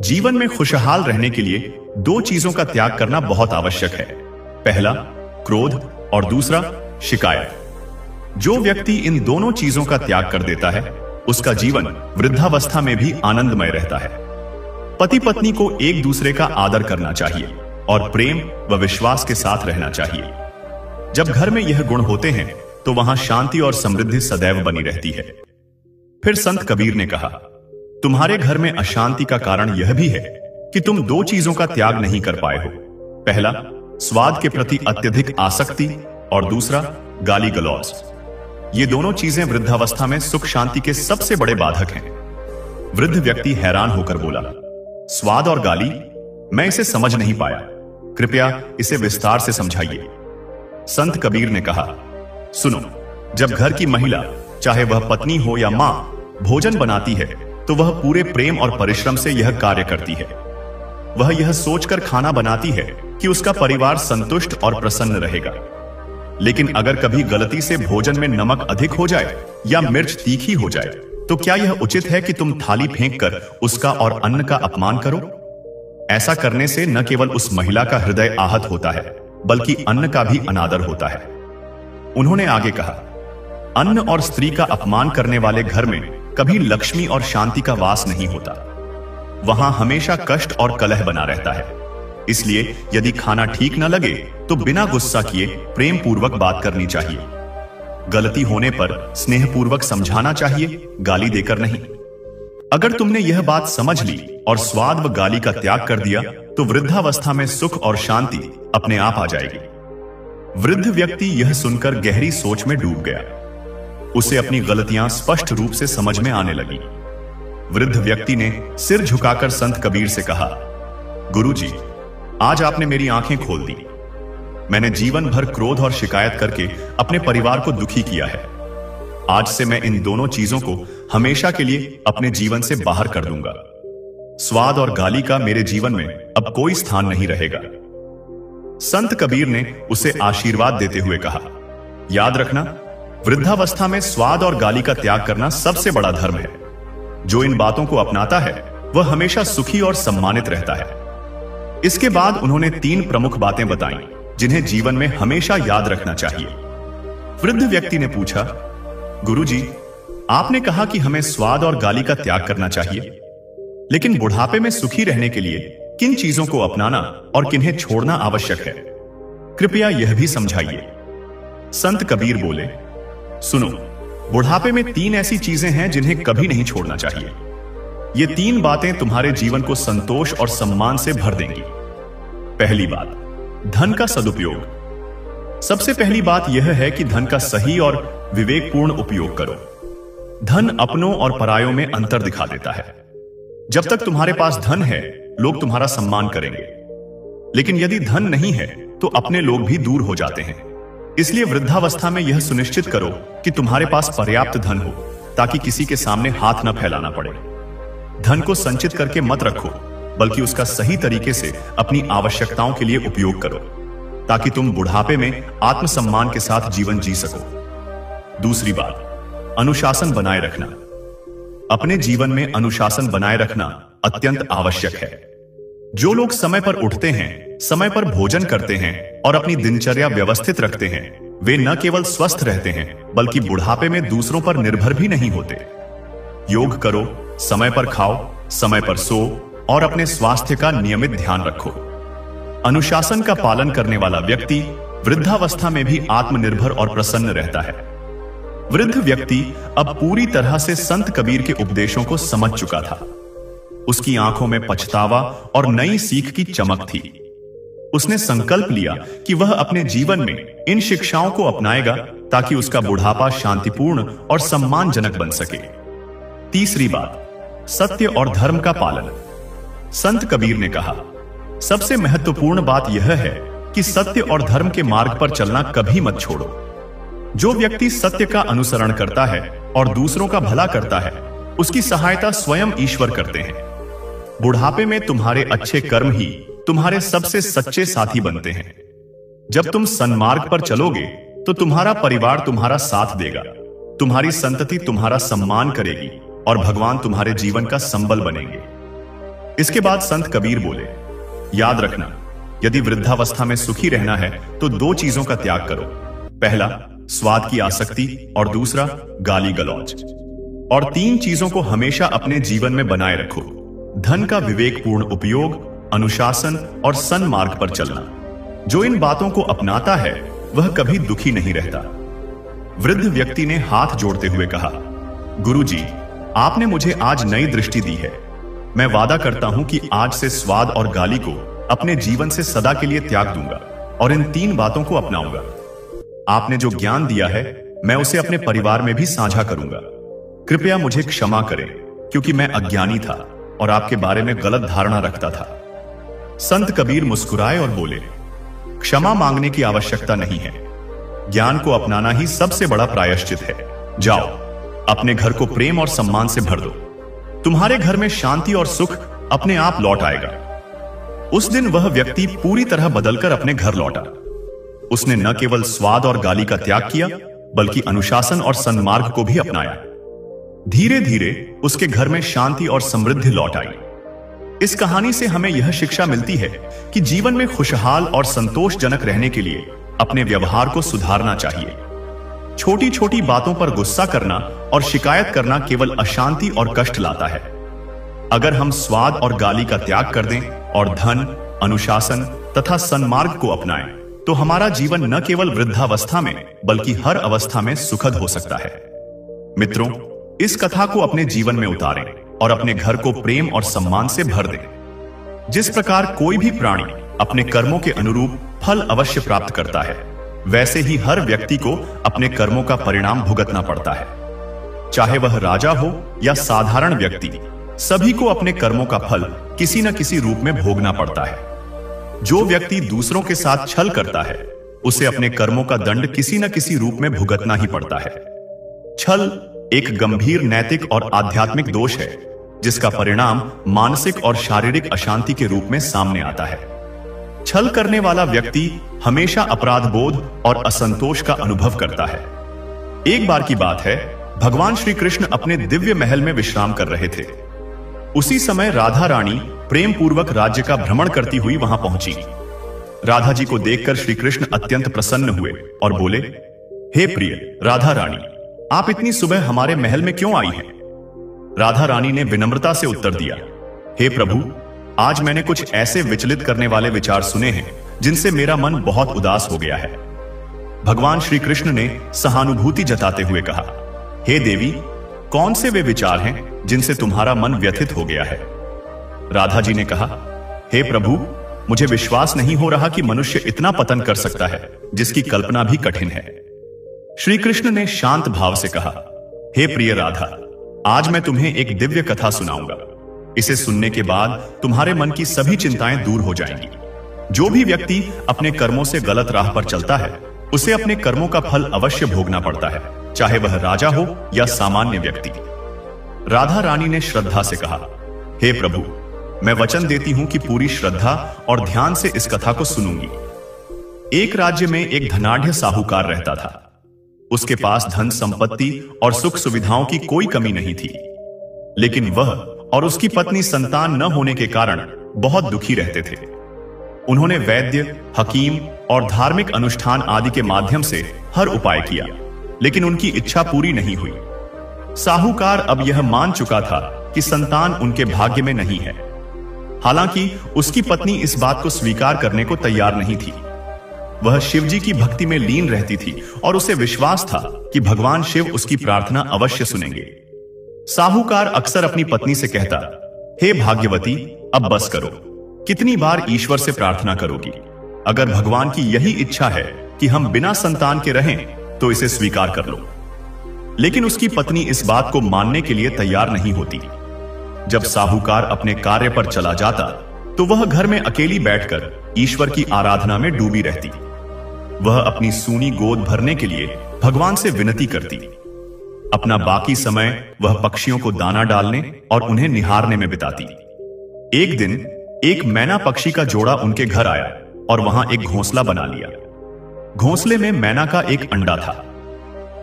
जीवन में खुशहाल रहने के लिए 2 चीजों का त्याग करना बहुत आवश्यक है। पहला, क्रोध और दूसरा, शिकायत। जो व्यक्ति इन दोनों चीजों का त्याग कर देता है उसका जीवन वृद्धावस्था में भी आनंदमय रहता है। पति पत्नी को एक दूसरे का आदर करना चाहिए और प्रेम व विश्वास के साथ रहना चाहिए। जब घर में यह गुण होते हैं तो वहां शांति और समृद्धि सदैव बनी रहती है। फिर संत कबीर ने कहा, तुम्हारे घर में अशांति का कारण यह भी है कि तुम 2 चीजों का त्याग नहीं कर पाए हो। पहला, स्वाद के प्रति अत्यधिक आसक्ति और दूसरा, गाली गलौज। ये दोनों चीजें वृद्धावस्था में सुख शांति के सबसे बड़े बाधक हैं। वृद्ध व्यक्ति हैरान होकर बोला, स्वाद और गाली? मैं इसे समझ नहीं पाया, कृपया इसे विस्तार से समझाइए। संत कबीर ने कहा, सुनो, जब घर की महिला, चाहे वह पत्नी हो या मां, भोजन बनाती है तो वह पूरे प्रेम और परिश्रम से यह कार्य करती है। वह यह सोचकर खाना बनाती है कि उसका परिवार संतुष्ट और प्रसन्न रहेगा। लेकिन अगर कभी गलती से भोजन में नमक अधिक हो जाए या मिर्च तीखी हो जाए तो क्या यह उचित है कि तुम थाली फेंककर उसका और अन्न का अपमान करो? ऐसा करने से न केवल उस महिला का हृदय आहत होता है बल्कि अन्न का भी अनादर होता है। उन्होंने आगे कहा, अन्न और स्त्री का अपमान करने वाले घर में कभी लक्ष्मी और शांति का वास नहीं होता। वहां हमेशा कष्ट और कलह बना रहता है। इसलिए यदि खाना ठीक न लगे तो बिना गुस्सा किए प्रेम पूर्वक बात करनी चाहिए। गलती होने पर स्नेहपूर्वक समझाना चाहिए, गाली देकर नहीं। अगर तुमने यह बात समझ ली और स्वाद व गाली का त्याग कर दिया तो वृद्धावस्था में सुख और शांति अपने आप आ जाएगी। वृद्ध व्यक्ति यह सुनकर गहरी सोच में डूब गया। उसे अपनी गलतियां स्पष्ट रूप से समझ में आने लगी। वृद्ध व्यक्ति ने सिर झुकाकर संत कबीर से कहा, गुरुजी, आज आपने मेरी आंखें खोल दी। मैंने जीवन भर क्रोध और शिकायत करके अपने परिवार को दुखी किया है। आज से मैं इन दोनों चीजों को हमेशा के लिए अपने जीवन से बाहर कर दूंगा। स्वाद और गाली का मेरे जीवन में अब कोई स्थान नहीं रहेगा। संत कबीर ने उसे आशीर्वाद देते हुए कहा, याद रखना, वृद्धावस्था में स्वाद और गाली का त्याग करना सबसे बड़ा धर्म है। जो इन बातों को अपनाता है वह हमेशा सुखी और सम्मानित रहता है। इसके बाद उन्होंने 3 प्रमुख बातें बताईं जिन्हें जीवन में हमेशा याद रखना चाहिए। वृद्ध व्यक्ति ने पूछा, गुरुजी, आपने कहा कि हमें स्वाद और गाली का त्याग करना चाहिए, लेकिन बुढ़ापे में सुखी रहने के लिए किन चीजों को अपनाना और किन्हें छोड़ना आवश्यक है? कृपया यह भी समझाइए। संत कबीर बोले, सुनो, बुढ़ापे में 3 ऐसी चीजें हैं जिन्हें कभी नहीं छोड़ना चाहिए। ये 3 बातें तुम्हारे जीवन को संतोष और सम्मान से भर देंगी। पहली बात, धन का सदुपयोग। सबसे पहली बात यह है कि धन का सही और विवेकपूर्ण उपयोग करो। धन अपनों और परायों में अंतर दिखा देता है। जब तक तुम्हारे पास धन है, लोग तुम्हारा सम्मान करेंगे, लेकिन यदि धन नहीं है तो अपने लोग भी दूर हो जाते हैं। इसलिए वृद्धावस्था में यह सुनिश्चित करो कि तुम्हारे पास पर्याप्त धन हो, ताकि किसी के सामने हाथ न फैलाना पड़े। धन को संचित करके मत रखो, बल्कि उसका सही तरीके से अपनी आवश्यकताओं के लिए उपयोग करो, ताकि तुम बुढ़ापे में आत्मसम्मान के साथ जीवन जी सको। दूसरी बात, अनुशासन बनाए रखना। अपने जीवन में अनुशासन बनाए रखना अत्यंत आवश्यक है। जो लोग समय पर उठते हैं, समय पर भोजन करते हैं और अपनी दिनचर्या व्यवस्थित रखते हैं, वे न केवल स्वस्थ रहते हैं, बल्कि बुढ़ापे में दूसरों पर निर्भर भी नहीं होते। योग करो, समय पर खाओ, समय पर सो और अपने स्वास्थ्य का नियमित ध्यान रखो। अनुशासन का पालन करने वाला व्यक्ति वृद्धावस्था में भी आत्मनिर्भर और प्रसन्न रहता है। वृद्ध व्यक्ति अब पूरी तरह से संत कबीर के उपदेशों को समझ चुका था। उसकी आंखों में पछतावा और नई सीख की चमक थी। उसने संकल्प लिया कि वह अपने जीवन में इन शिक्षाओं को अपनाएगा, ताकि उसका बुढ़ापा शांतिपूर्ण और सम्मानजनक बन सके। तीसरी बात, सत्य और धर्म का पालन। संत कबीर ने कहा, सबसे महत्वपूर्ण बात यह है कि सत्य और धर्म के मार्ग पर चलना कभी मत छोड़ो। जो व्यक्ति सत्य का अनुसरण करता है और दूसरों का भला करता है, उसकी सहायता स्वयं ईश्वर करते हैं। बुढ़ापे में तुम्हारे अच्छे कर्म ही तुम्हारे सबसे सच्चे साथी बनते हैं। जब तुम सन्मार्ग पर चलोगे तो तुम्हारा परिवार तुम्हारा साथ देगा, तुम्हारी संतति तुम्हारा सम्मान करेगी और भगवान तुम्हारे जीवन का संबल बनेंगे। इसके बाद संत कबीर बोले, याद रखना, यदि वृद्धावस्था में सुखी रहना है तो 2 चीजों का त्याग करो। पहला, स्वाद की आसक्ति और दूसरा, गाली गलौज। और 3 चीजों को हमेशा अपने जीवन में बनाए रखो। धन का विवेकपूर्ण उपयोग, अनुशासन और सन्मार्ग पर चलना। जो इन बातों को अपनाता है वह कभी दुखी नहीं रहता। वृद्ध व्यक्ति ने हाथ जोड़ते हुए कहा, गुरुजी, आपने मुझे आज नई दृष्टि दी है। मैं वादा करता हूं कि आज से स्वाद और गाली को अपने जीवन से सदा के लिए त्याग दूंगा और इन 3 बातों को अपनाऊंगा। आपने जो ज्ञान दिया है, मैं उसे अपने परिवार में भी साझा करूंगा। कृपया मुझे क्षमा करें, क्योंकि मैं अज्ञानी था और आपके बारे में गलत धारणा रखता था। संत कबीर मुस्कुराए और बोले, क्षमा मांगने की आवश्यकता नहीं है। ज्ञान को अपनाना ही सबसे बड़ा प्रायश्चित है। जाओ, अपने घर को प्रेम और सम्मान से भर दो। तुम्हारे घर में शांति और सुख अपने आप लौट आएगा। उस दिन वह व्यक्ति पूरी तरह बदलकर अपने घर लौटा। उसने न केवल स्वाद और गाली का त्याग किया, बल्कि अनुशासन और सन्मार्ग को भी अपनाया। धीरे धीरे उसके घर में शांति और समृद्धि लौट आई। इस कहानी से हमें यह शिक्षा मिलती है कि जीवन में खुशहाल और संतोषजनक रहने के लिए अपने व्यवहार को सुधारना चाहिए। छोटी छोटी बातों पर गुस्सा करना और शिकायत करना केवल अशांति और कष्ट लाता है। अगर हम स्वाद और गाली का त्याग कर दें और धन, अनुशासन तथा सन्मार्ग को अपनाएं, तो हमारा जीवन न केवल वृद्धावस्था में बल्कि हर अवस्था में सुखद हो सकता है। मित्रों, इस कथा को अपने जीवन में उतारें और अपने घर को प्रेम और सम्मान से भर दें। जिस प्रकार कोई भी प्राणी अपने कर्मों के अनुरूप फल अवश्य प्राप्त करता है, वैसे ही हर व्यक्ति को अपने कर्मों का परिणाम भुगतना पड़ता है। चाहे वह राजा हो या साधारण व्यक्ति, सभी को अपने कर्मों का फल किसी न किसी रूप में भोगना पड़ता है। जो व्यक्ति दूसरों के साथ छल करता है उसे अपने कर्मों का दंड किसी न किसी रूप में भुगतना ही पड़ता है। छल एक गंभीर नैतिक और आध्यात्मिक दोष है जिसका परिणाम मानसिक और शारीरिक अशांति के रूप में सामने आता है। छल करने वाला व्यक्ति हमेशा अपराध बोध और असंतोष का अनुभव करता है। एक बार की बात है, भगवान श्री कृष्ण अपने दिव्य महल में विश्राम कर रहे थे। उसी समय राधा रानी प्रेम पूर्वक राज्य का भ्रमण करती हुई वहां पहुंची। राधा जी को देखकर श्री कृष्ण अत्यंत प्रसन्न हुए और बोले, हे प्रिय राधा रानी, आप इतनी सुबह हमारे महल में क्यों आई हैं? राधा रानी ने विनम्रता से उत्तर दिया, हे प्रभु, आज मैंने कुछ ऐसे विचलित करने वाले विचार सुने हैं जिनसे मेरा मन बहुत उदास हो गया है। भगवान श्री कृष्ण ने सहानुभूति जताते हुए कहा, हे देवी, कौन से वे विचार हैं जिनसे तुम्हारा मन व्यथित हो गया है? राधा जी ने कहा, हे प्रभु, मुझे विश्वास नहीं हो रहा कि मनुष्य इतना पतन कर सकता है जिसकी कल्पना भी कठिन है। श्री कृष्ण ने शांत भाव से कहा, हे प्रिय राधा, आज मैं तुम्हें एक दिव्य कथा सुनाऊंगा। इसे सुनने के बाद तुम्हारे मन की सभी चिंताएं दूर हो जाएंगी। जो भी व्यक्ति अपने कर्मों से गलत राह पर चलता है उसे अपने कर्मों का फल अवश्य भोगना पड़ता है, चाहे वह राजा हो या सामान्य व्यक्ति। राधा रानी ने श्रद्धा से कहा, हे प्रभु, मैं वचन देती हूं कि पूरी श्रद्धा और ध्यान से इस कथा को सुनूंगी। एक राज्य में एक धनाढ्य साहूकार रहता था। उसके पास धन संपत्ति और सुख सुविधाओं की कोई कमी नहीं थी, लेकिन वह और उसकी पत्नी संतान न होने के कारण बहुत दुखी रहते थे। उन्होंने वैद्य, हकीम और धार्मिक अनुष्ठान आदि के माध्यम से हर उपाय किया, लेकिन उनकी इच्छा पूरी नहीं हुई। साहूकार अब यह मान चुका था कि संतान उनके भाग्य में नहीं है। हालांकि उसकी पत्नी इस बात को स्वीकार करने को तैयार नहीं थी। वह शिवजी की भक्ति में लीन रहती थी और उसे विश्वास था कि भगवान शिव उसकी प्रार्थना अवश्य सुनेंगे। साहूकार अक्सर अपनी पत्नी से कहता, हे भाग्यवती, अब बस करो, कितनी बार ईश्वर से प्रार्थना करोगी? अगर भगवान की यही इच्छा है कि हम बिना संतान के रहें तो इसे स्वीकार कर लो। लेकिन उसकी पत्नी इस बात को मानने के लिए तैयार नहीं होती। जब साहूकार अपने कार्य पर चला जाता तो वह घर में अकेली बैठकर ईश्वर की आराधना में डूबी रहती। वह अपनी सूनी गोद भरने के लिए भगवान से विनती करती। अपना बाकी समय वह पक्षियों को दाना डालने और उन्हें निहारने में बिताती। एक दिन एक मैना पक्षी का जोड़ा उनके घर आया और वहां एक घोंसला बना लिया। घोंसले में मैना का एक अंडा था।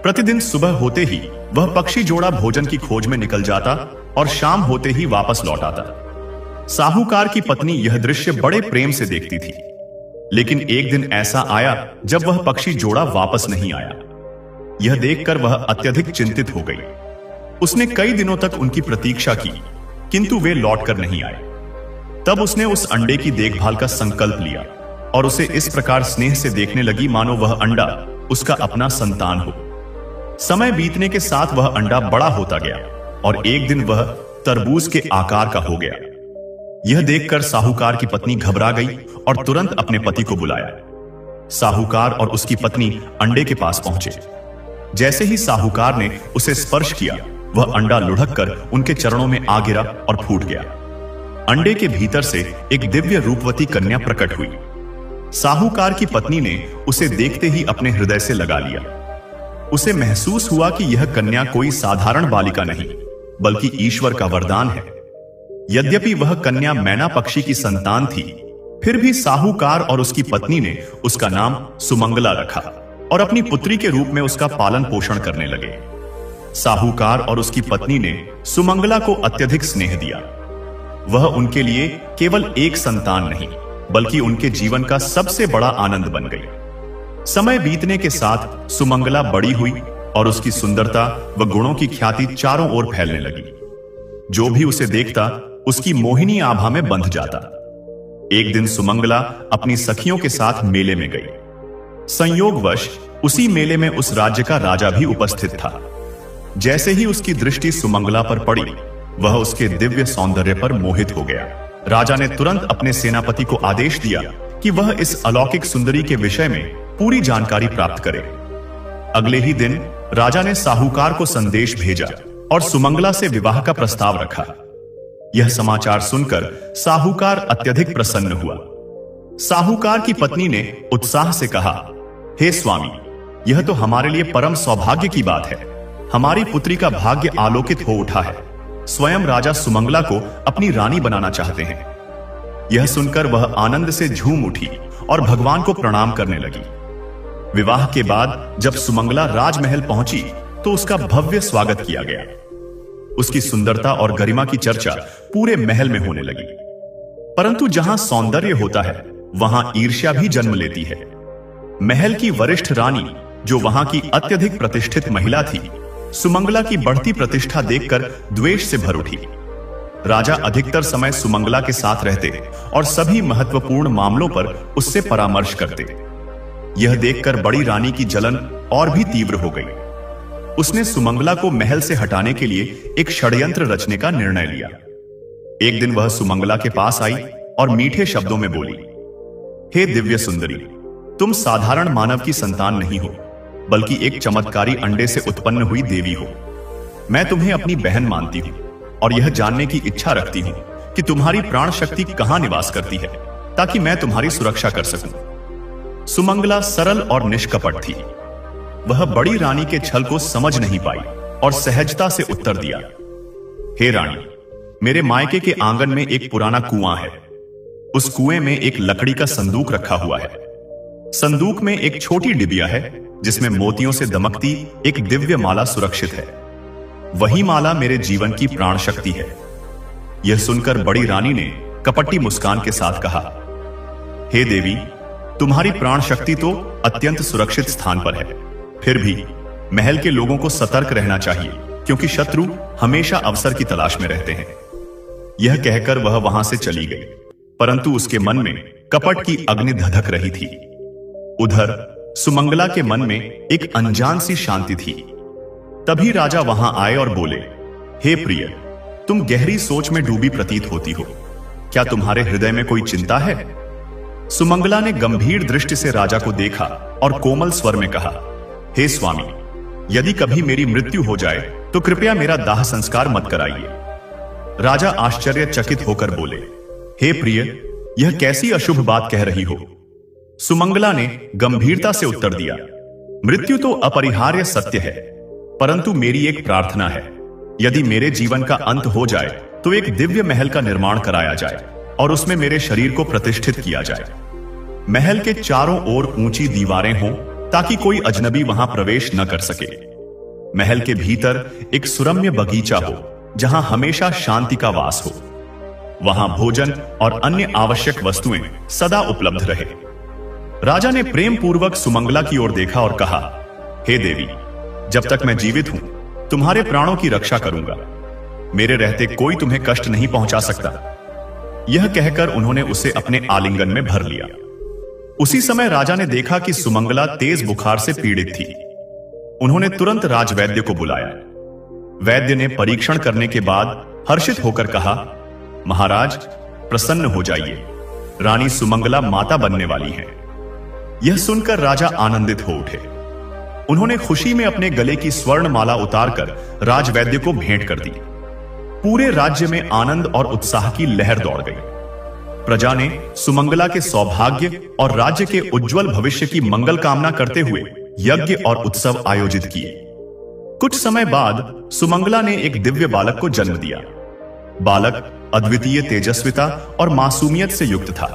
प्रतिदिन सुबह होते ही वह पक्षी जोड़ा भोजन की खोज में निकल जाता और शाम होते ही वापस लौट आता। साहूकार की पत्नी यह दृश्य बड़े प्रेम से देखती थी, लेकिन एक दिन ऐसा आया जब वह पक्षी जोड़ा वापस नहीं आया। यह देखकर वह अत्यधिक चिंतित हो गई। उसने कई दिनों तक उनकी प्रतीक्षा की, किंतु वे लौटकर नहीं आए। तब उसने उस अंडे की देखभाल का संकल्प लिया और उसे इस प्रकार स्नेह से देखने लगी मानो वह अंडा उसका अपना संतान हो। समय बीतने के साथ वह अंडा बड़ा होता गया और एक दिन वह तरबूज के आकार का हो गया। यह देखकर साहूकार की पत्नी घबरा गई और तुरंत अपने पति को बुलाया। साहूकार और उसकी पत्नी अंडे के पास पहुंचे। जैसे ही साहूकार ने उसे स्पर्श किया, वह अंडा लुढ़ककर उनके चरणों में आ गिरा और फूट गया। अंडे के भीतर से एक दिव्य रूपवती कन्या प्रकट हुई। साहूकार की पत्नी ने उसे देखते ही अपने हृदय से लगा लिया। उसे महसूस हुआ कि यह कन्या कोई साधारण बालिका नहीं, बल्कि ईश्वर का वरदान है। यद्यपि वह कन्या मैना पक्षी की संतान थी, फिर भी साहूकार और उसकी पत्नी ने उसका नाम सुमंगला रखा और अपनी पुत्री के रूप में उसका पालन पोषण करने लगे। साहूकार और उसकी पत्नी ने सुमंगला को अत्यधिक स्नेह दिया। वह उनके लिए केवल एक संतान नहीं, बल्कि उनके जीवन का सबसे बड़ा आनंद बन गई। समय बीतने के साथ सुमंगला बड़ी हुई और उसकी सुंदरता व गुणों की ख्याति चारों ओर फैलने लगी। जो भी उसे देखता उसकी मोहिनी आभा में बंध जाता। एक दिन सुमंगला अपनी सखियों के साथ मेले में गई। संयोगवश उसी मेले में उस राज्य का राजा भी उपस्थित था। जैसे ही उसकी दृष्टि सुमंगला पर पड़ी, वह उसके दिव्य सौंदर्य पर मोहित हो गया। राजा ने तुरंत अपने सेनापति को आदेश दिया कि वह इस अलौकिक सुंदरी के विषय में पूरी जानकारी प्राप्त करे। अगले ही दिन राजा ने साहूकार को संदेश भेजा और सुमंगला से विवाह का प्रस्ताव रखा। यह समाचार सुनकर साहूकार अत्यधिक प्रसन्न हुआ। साहूकार की पत्नी ने उत्साह से कहा, हे स्वामी, यह तो हमारे लिए परम सौभाग्य की बात है। हमारी पुत्री का भाग्य आलोकित हो उठा है। स्वयं राजा सुमंगला को अपनी रानी बनाना चाहते हैं। यह सुनकर वह आनंद से झूम उठी और भगवान को प्रणाम करने लगी। विवाह के बाद जब सुमंगला राजमहल पहुंची तो उसका भव्य स्वागत किया गया। उसकी सुंदरता और गरिमा की चर्चा पूरे महल में होने लगी। परंतु जहां सौंदर्य होता है वहां ईर्ष्या भी जन्म लेती है। महल की वरिष्ठ रानी, जो वहां की अत्यधिक प्रतिष्ठित महिला थी, सुमंगला की बढ़ती प्रतिष्ठा देखकर द्वेष से भर उठी। राजा अधिकतर समय सुमंगला के साथ रहते और सभी महत्वपूर्ण मामलों पर उससे परामर्श करते। यह देखकर बड़ी रानी की जलन और भी तीव्र हो गई। उसने सुमंगला को महल से हटाने के लिए एक षड्यंत्र रचने का निर्णय लिया। एक दिन वह सुमंगला के पास आई और मीठे शब्दों में बोली, हे दिव्य सुंदरी, तुम साधारण मानव की संतान नहीं हो, बल्कि एक चमत्कारी अंडे से उत्पन्न हुई देवी हो। मैं तुम्हें अपनी बहन मानती हूं और यह जानने की इच्छा रखती हूं कि तुम्हारी प्राण शक्ति कहां निवास करती है, ताकि मैं तुम्हारी सुरक्षा कर सकूं। सुमंगला सरल और निष्कपट थी। वह बड़ी रानी के छल को समझ नहीं पाई और सहजता से उत्तर दिया, हे रानी, मेरे मायके के आंगन में एक पुराना कुआं है। उस कुएं में एक लकड़ी का संदूक रखा हुआ है। संदूक में एक छोटी डिबिया है जिसमें मोतियों से दमकती एक दिव्य माला सुरक्षित है। वही माला मेरे जीवन की प्राण शक्ति है। यह सुनकर बड़ी रानी ने कपटी मुस्कान के साथ कहा, हे देवी, तुम्हारी प्राण शक्ति तो अत्यंत सुरक्षित स्थान पर है। फिर भी महल के लोगों को सतर्क रहना चाहिए, क्योंकि शत्रु हमेशा अवसर की तलाश में रहते हैं। यह कहकर वह वहां से चली गई, परंतु उसके मन में कपट की अग्नि धधक रही थी। उधर सुमंगला के मन में एक अनजान सी शांति थी। तभी राजा वहां आए और बोले, हे प्रिय, तुम गहरी सोच में डूबी प्रतीत होती हो। क्या तुम्हारे हृदय में कोई चिंता है? सुमंगला ने गंभीर दृष्टि से राजा को देखा और कोमल स्वर में कहा, हे स्वामी, यदि कभी मेरी मृत्यु हो जाए तो कृपया मेरा दाह संस्कार मत कराइए। राजा आश्चर्यचकित होकर बोले, हे प्रिय, यह कैसी अशुभ बात कह रही हो? सुमंगला ने गंभीरता से उत्तर दिया, मृत्यु तो अपरिहार्य सत्य है, परंतु मेरी एक प्रार्थना है। यदि मेरे जीवन का अंत हो जाए तो एक दिव्य महल का निर्माण कराया जाए और उसमें मेरे शरीर को प्रतिष्ठित किया जाए। महल के चारों ओर ऊंची दीवारें हों ताकि कोई अजनबी वहां प्रवेश न कर सके। महल के भीतर एक सुरम्य बगीचा हो जहां हमेशा शांति का वास हो। वहां भोजन और अन्य आवश्यक वस्तुएं सदा उपलब्ध रहे। राजा ने प्रेम पूर्वक सुमंगला की ओर देखा और कहा, हे देवी, जब तक मैं जीवित हूं तुम्हारे प्राणों की रक्षा करूंगा। मेरे रहते कोई तुम्हें कष्ट नहीं पहुंचा सकता। यह कहकर उन्होंने उसे अपने आलिंगन में भर लिया। उसी समय राजा ने देखा कि सुमंगला तेज बुखार से पीड़ित थी। उन्होंने तुरंत राजवैद्य को बुलाया। वैद्य ने परीक्षण करने के बाद हर्षित होकर कहा, महाराज, प्रसन्न हो जाइए, रानी सुमंगला माता बनने वाली हैं। यह सुनकर राजा आनंदित हो उठे। उन्होंने खुशी में अपने गले की स्वर्ण माला उतारकर राजवैद्य को भेंट कर दी। पूरे राज्य में आनंद और उत्साह की लहर दौड़ गई। प्रजा ने सुमंगला के सौभाग्य और राज्य के उज्जवल भविष्य की मंगल कामना करते हुए यज्ञ और उत्सव आयोजित किए। कुछ समय बाद सुमंगला ने एक दिव्य बालक को जन्म दिया। बालक अद्वितीय तेजस्विता और मासूमियत से युक्त था।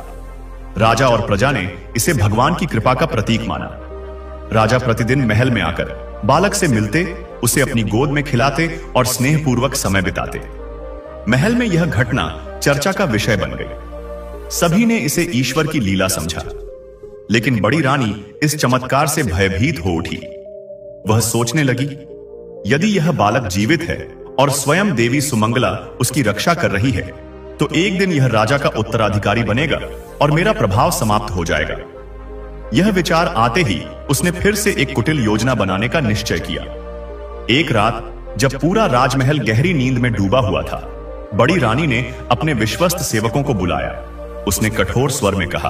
राजा और प्रजा ने इसे भगवान की कृपा का प्रतीक माना। राजा प्रतिदिन महल में आकर बालक से मिलते, उसे अपनी गोद में खिलाते और स्नेहपूर्वक समय बिताते। महल में यह घटना चर्चा का विषय बन गई। सभी ने इसे ईश्वर की लीला समझा। लेकिन बड़ी रानी इस चमत्कार से भयभीत हो उठी। वह सोचने लगी, यदि यह बालक जीवित है और स्वयं देवी सुमंगला उसकी रक्षा कर रही है, तो एक दिन यह राजा का उत्तराधिकारी बनेगा और मेरा प्रभाव समाप्त हो जाएगा। यह विचार आते ही उसने फिर से एक कुटिल योजना बनाने का निश्चय किया। एक रात जब पूरा राजमहल गहरी नींद में डूबा हुआ था, बड़ी रानी ने अपने विश्वस्त सेवकों को बुलाया। उसने कठोर स्वर में कहा,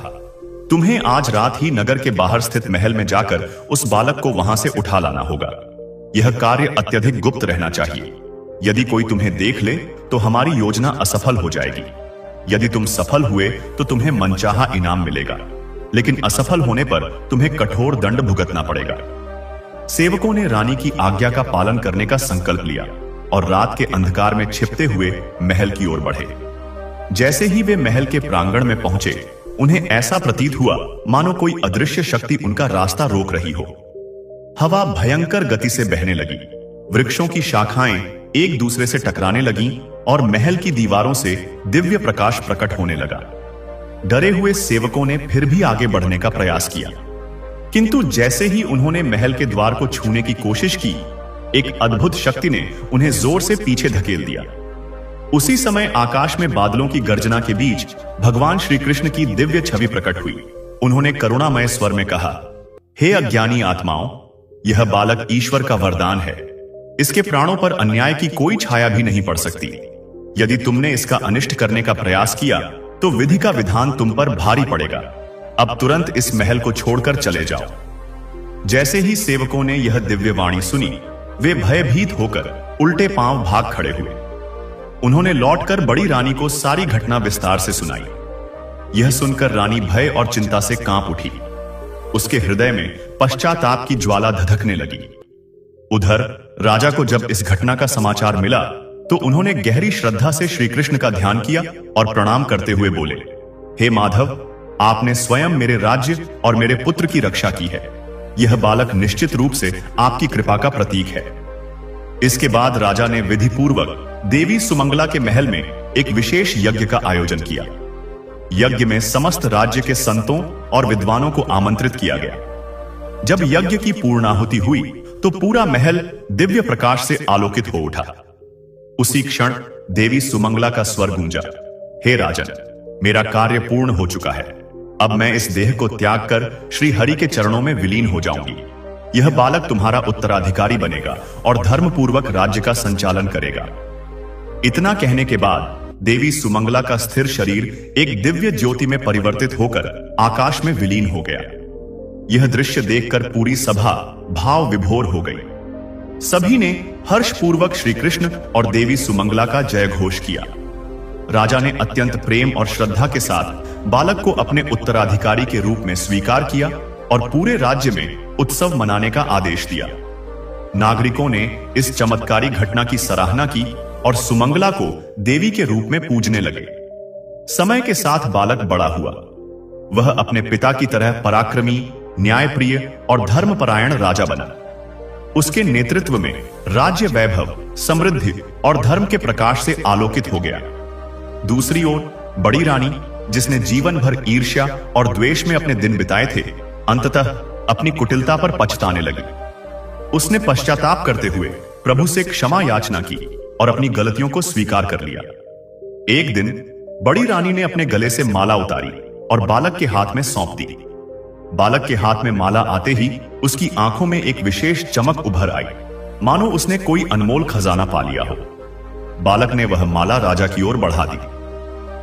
तुम्हें आज रात ही नगर के बाहर स्थित महल में जाकर उस बालक को वहां से उठा लाना होगा। यह कार्य अत्यधिक गुप्त रहना चाहिए। यदि कोई तुम्हें देख ले तो हमारी योजना असफल हो जाएगी। यदि तुम सफल हुए तो तुम्हें मनचाहा इनाम मिलेगा, लेकिन असफल होने पर तुम्हें कठोर दंड भुगतना पड़ेगा। सेवकों ने रानी की आज्ञा का पालन करने का संकल्प लिया और रात के अंधकार में छिपते हुए महल की ओर बढ़े। जैसे ही वे महल के प्रांगण में पहुंचे, उन्हें ऐसा प्रतीत हुआ मानो कोई अदृश्य शक्ति उनका रास्ता रोक रही हो। हवा भयंकर गति से बहने लगी, वृक्षों की शाखाएं एक दूसरे से टकराने लगीं और महल की दीवारों से दिव्य प्रकाश प्रकट होने लगा। डरे हुए सेवकों ने फिर भी आगे बढ़ने का प्रयास किया, किंतु जैसे ही उन्होंने महल के द्वार को छूने की कोशिश की, एक अद्भुत शक्ति ने उन्हें जोर से पीछे धकेल दिया। उसी समय आकाश में बादलों की गर्जना के बीच भगवान श्री कृष्ण की दिव्य छवि प्रकट हुई। उन्होंने करुणामय स्वर में कहा, हे अज्ञानी आत्माओं, यह बालक ईश्वर का वरदान है। इसके प्राणों पर अन्याय की कोई छाया भी नहीं पड़ सकती। यदि तुमने इसका अनिष्ट करने का प्रयास किया तो विधि का विधान तुम पर भारी पड़ेगा। अब तुरंत इस महल को छोड़कर चले जाओ। जैसे ही सेवकों ने यह दिव्य वाणी सुनी, वे भयभीत होकर उल्टे पांव भाग खड़े हुए। उन्होंने लौटकर बड़ी रानी को सारी घटना विस्तार से सुनाई। यह सुनकर रानी भय और चिंता से कांप उठी। उसके हृदय में पश्चाताप की ज्वाला धधकने लगी। उधर राजा को जब इस घटना का समाचार मिला तो उन्होंने गहरी श्रद्धा से श्री कृष्ण का ध्यान किया और प्रणाम करते हुए बोले, हे माधव, आपने स्वयं मेरे राज्य और मेरे पुत्र की रक्षा की है। यह बालक निश्चित रूप से आपकी कृपा का प्रतीक है। इसके बाद राजा ने विधि पूर्वक देवी सुमंगला के महल में एक विशेष यज्ञ का आयोजन किया। यज्ञ में समस्त राज्य के संतों और विद्वानों को आमंत्रित किया गया। जब यज्ञ की पूर्णाहुति हुई तो पूरा महल दिव्य प्रकाश से आलोकित हो उठा। उसी क्षण देवी सुमंगला का स्वर गूंजा, हे राजन, मेरा कार्य पूर्ण हो चुका है। अब मैं इस देह को त्याग कर श्री हरि के चरणों में विलीन हो जाऊंगी। यह बालक तुम्हारा उत्तराधिकारी बनेगा और धर्मपूर्वक राज्य का संचालन करेगा। इतना कहने के बाद देवी सुमंगला का स्थिर शरीर एक दिव्य ज्योति में परिवर्तित होकर आकाश में विलीन हो गया। यह दृश्य देखकर पूरी सभा भाव विभोर हो गई। सभी ने हर्षपूर्वक श्री कृष्ण और देवी सुमंगला का जय घोष किया। राजा ने अत्यंत प्रेम और श्रद्धा के साथ बालक को अपने उत्तराधिकारी के रूप में स्वीकार किया और पूरे राज्य में उत्सव मनाने का आदेश दिया। नागरिकों ने इस चमत्कारी घटना की सराहना की और सुमंगला को देवी के रूप में पूजने लगे। समय के साथ बालक बड़ा हुआ। वह अपने पिता की तरह पराक्रमी, न्यायप्रिय और धर्मपरायण राजा बना। उसके नेतृत्व में राज्य वैभव, समृद्धि और धर्म के प्रकाश से आलोकित हो गया। दूसरी ओर बड़ी रानी, जिसने जीवन भर ईर्ष्या और द्वेष में अपने दिन बिताए थे, अंततः अपनी कुटिलता पर पछताने लगी। उसने पश्चाताप करते हुए प्रभु से क्षमा याचना की और अपनी गलतियों को स्वीकार कर लिया। एक दिन बड़ी रानी ने अपने गले से माला उतारी और बालक के हाथ में सौंप दी। बालक के हाथ में माला आते ही उसकी आंखों में एक विशेष चमक उभर आई, मानो उसने कोई अनमोल खजाना पा लिया हो। बालक ने वह माला राजा की ओर बढ़ा दी।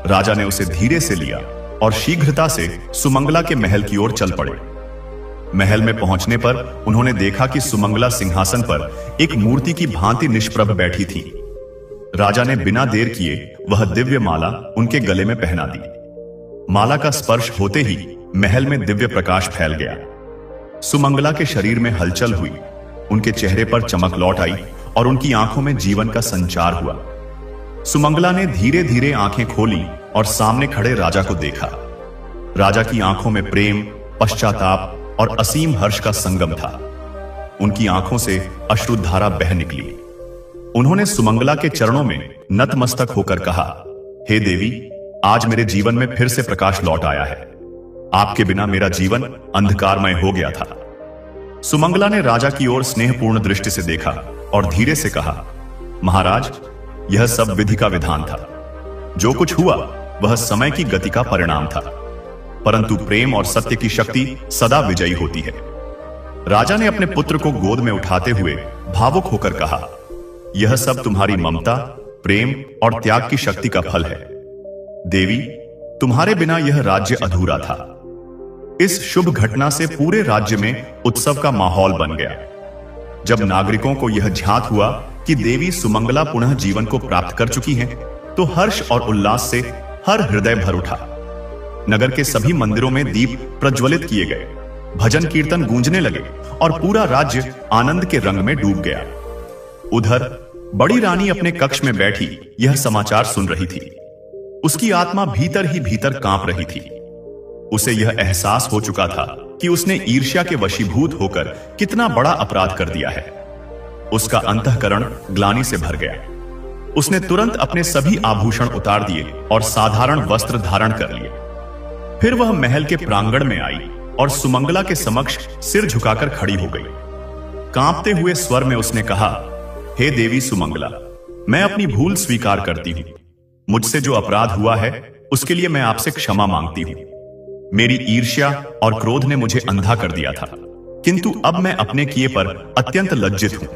राजा ने उसे धीरे से लिया और शीघ्रता से सुमंगला के महल की ओर चल पड़े। महल में पहुंचने पर उन्होंने देखा कि सुमंगला सिंहासन पर एक मूर्ति की भांति निष्प्रभ बैठी थी। राजा ने बिना देर किए वह दिव्य माला उनके गले में पहना दी। माला का स्पर्श होते ही महल में दिव्य प्रकाश फैल गया। सुमंगला के शरीर में हलचल हुई, उनके चेहरे पर चमक लौट आई और उनकी आंखों में जीवन का संचार हुआ। सुमंगला ने धीरे धीरे आंखें खोली और सामने खड़े राजा को देखा। राजा की आंखों में प्रेम, पश्चाताप और असीम हर्ष का संगम था। उनकी आंखों से अश्रुधारा बह निकली। उन्होंने सुमंगला के चरणों में नतमस्तक होकर कहा, हे देवी, आज मेरे जीवन में फिर से प्रकाश लौट आया है। आपके बिना मेरा जीवन अंधकारमय हो गया था। सुमंगला ने राजा की ओर स्नेहपूर्ण दृष्टि से देखा और धीरे से कहा, महाराज, यह सब विधि का विधान था। जो कुछ हुआ वह समय की गति का परिणाम था, परंतु प्रेम और सत्य की शक्ति सदा विजयी होती है। राजा ने अपने पुत्र को गोद में उठाते हुए भावुक होकर कहा, यह सब तुम्हारी ममता, प्रेम और त्याग की शक्ति का फल है। देवी, तुम्हारे बिना यह राज्य अधूरा था। इस शुभ घटना से पूरे राज्य में उत्सव का माहौल बन गया। जब नागरिकों को यह ज्ञात हुआ कि देवी सुमंगला पुनः जीवन को प्राप्त कर चुकी हैं, तो हर्ष और उल्लास से हर हृदय भर उठा। नगर के सभी मंदिरों में दीप प्रज्वलित किए गए, भजन कीर्तन गूंजने लगे और पूरा राज्य आनंद के रंग में डूब गया। उधर बड़ी रानी अपने कक्ष में बैठी यह समाचार सुन रही थी। उसकी आत्मा भीतर ही भीतर कांप रही थी। उसे यह एहसास हो चुका था कि उसने ईर्ष्या के वशीभूत होकर कितना बड़ा अपराध कर दिया है। उसका अंतःकरण ग्लानि से भर गया। उसने तुरंत अपने सभी आभूषण उतार दिए और साधारण वस्त्र धारण कर लिए। फिर वह महल के प्रांगण में आई और सुमंगला के समक्ष सिर झुकाकर खड़ी हो गई। कांपते हुए स्वर में उसने कहा, हे देवी सुमंगला, मैं अपनी भूल स्वीकार करती हूं। मुझसे जो अपराध हुआ है उसके लिए मैं आपसे क्षमा मांगती हूं। मेरी ईर्ष्या और क्रोध ने मुझे अंधा कर दिया था, किंतु अब मैं अपने किए पर अत्यंत लज्जित हूं।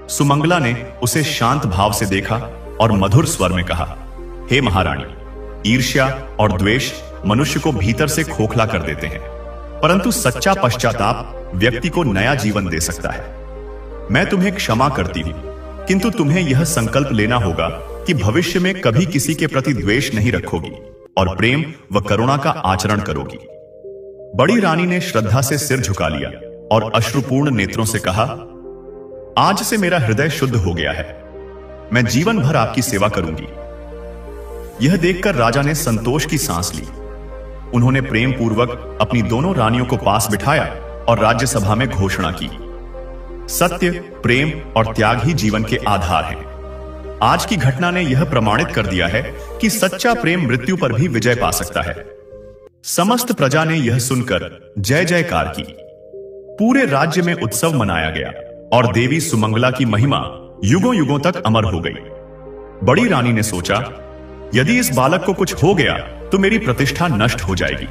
सुमंगला ने उसे शांत भाव से देखा और मधुर स्वर में कहा, हे महारानी, ईर्ष्या और द्वेष मनुष्य को भीतर से खोखला कर देते हैं, परंतु सच्चा पश्चाताप व्यक्ति को नया जीवन दे सकता है। मैं तुम्हें क्षमा करती हूं, किंतु तुम्हें यह संकल्प लेना होगा कि भविष्य में कभी किसी के प्रति द्वेष नहीं रखोगी और प्रेम व करुणा का आचरण करोगी। बड़ी रानी ने श्रद्धा से सिर झुका लिया और अश्रुपूर्ण नेत्रों से कहा, आज से मेरा हृदय शुद्ध हो गया है। मैं जीवन भर आपकी सेवा करूंगी। यह देखकर राजा ने संतोष की सांस ली। उन्होंने प्रेम पूर्वक अपनी दोनों रानियों को पास बिठाया और राज्यसभा में घोषणा की, सत्य, प्रेम और त्याग ही जीवन के आधार हैं। आज की घटना ने यह प्रमाणित कर दिया है कि सच्चा प्रेम मृत्यु पर भी विजय पा सकता है। समस्त प्रजा ने यह सुनकर जय जयकार की। पूरे राज्य में उत्सव मनाया गया और देवी सुमंगला की महिमा युगों युगों तक अमर हो गई। बड़ी रानी ने सोचा, यदि इस बालक को कुछ हो गया तो मेरी प्रतिष्ठा नष्ट हो जाएगी।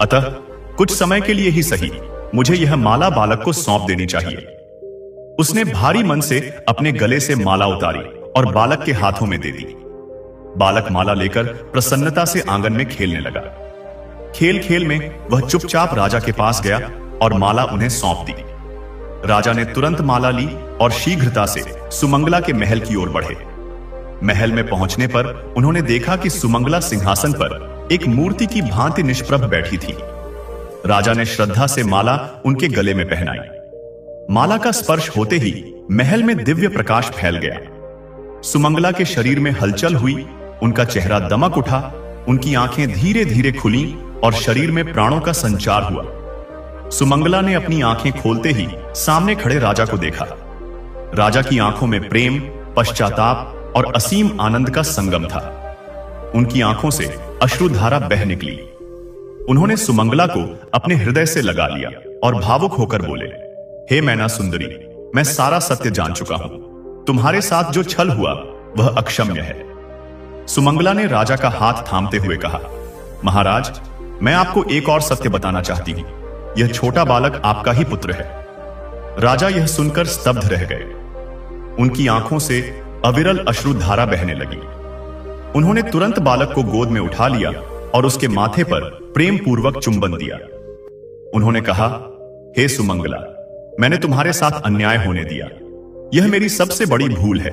अतः कुछ समय के लिए ही सही मुझे यह माला बालक को सौंप देनी चाहिए। उसने भारी मन से अपने गले से माला उतारी और बालक के हाथों में दे दी। बालक माला लेकर प्रसन्नता से आंगन में खेलने लगा। खेल खेल में वह चुपचाप राजा के पास गया और माला उन्हें सौंप दी। राजा ने तुरंत माला ली और शीघ्रता से सुमंगला के महल की ओर बढ़े। महल में पहुंचने पर उन्होंने देखा कि सुमंगला सिंहासन पर एक मूर्ति की भांति निष्प्रभ बैठी थी। राजा ने श्रद्धा से माला उनके गले में पहनाई। माला का स्पर्श होते ही महल में दिव्य प्रकाश फैल गया। सुमंगला के शरीर में हलचल हुई, उनका चेहरा दमक उठा, उनकी आंखें धीरे धीरे खुली और शरीर में प्राणों का संचार हुआ। सुमंगला ने अपनी आंखें खोलते ही सामने खड़े राजा को देखा। राजा की आंखों में प्रेम, पश्चाताप और असीम आनंद का संगम था। उनकी आंखों से अश्रुधारा बह निकली। उन्होंने सुमंगला को अपने हृदय से लगा लिया और भावुक होकर बोले, हे मैना सुंदरी, मैं सारा सत्य जान चुका हूं। तुम्हारे साथ जो छल हुआ वह अक्षम्य है। सुमंगला ने राजा का हाथ थामते हुए कहा, महाराज, मैं आपको एक और सत्य बताना चाहती हूं। यह छोटा बालक आपका ही पुत्र है। राजा यह सुनकर स्तब्ध रह गए। उनकी आंखों से अविरल अश्रुधारा बहने लगी। उन्होंने तुरंत बालक को गोद में उठा लिया और उसके माथे पर प्रेम पूर्वक चुंबन दिया। उन्होंने कहा, हे सुमंगला, मैंने तुम्हारे साथ अन्याय होने दिया। यह मेरी सबसे बड़ी भूल है,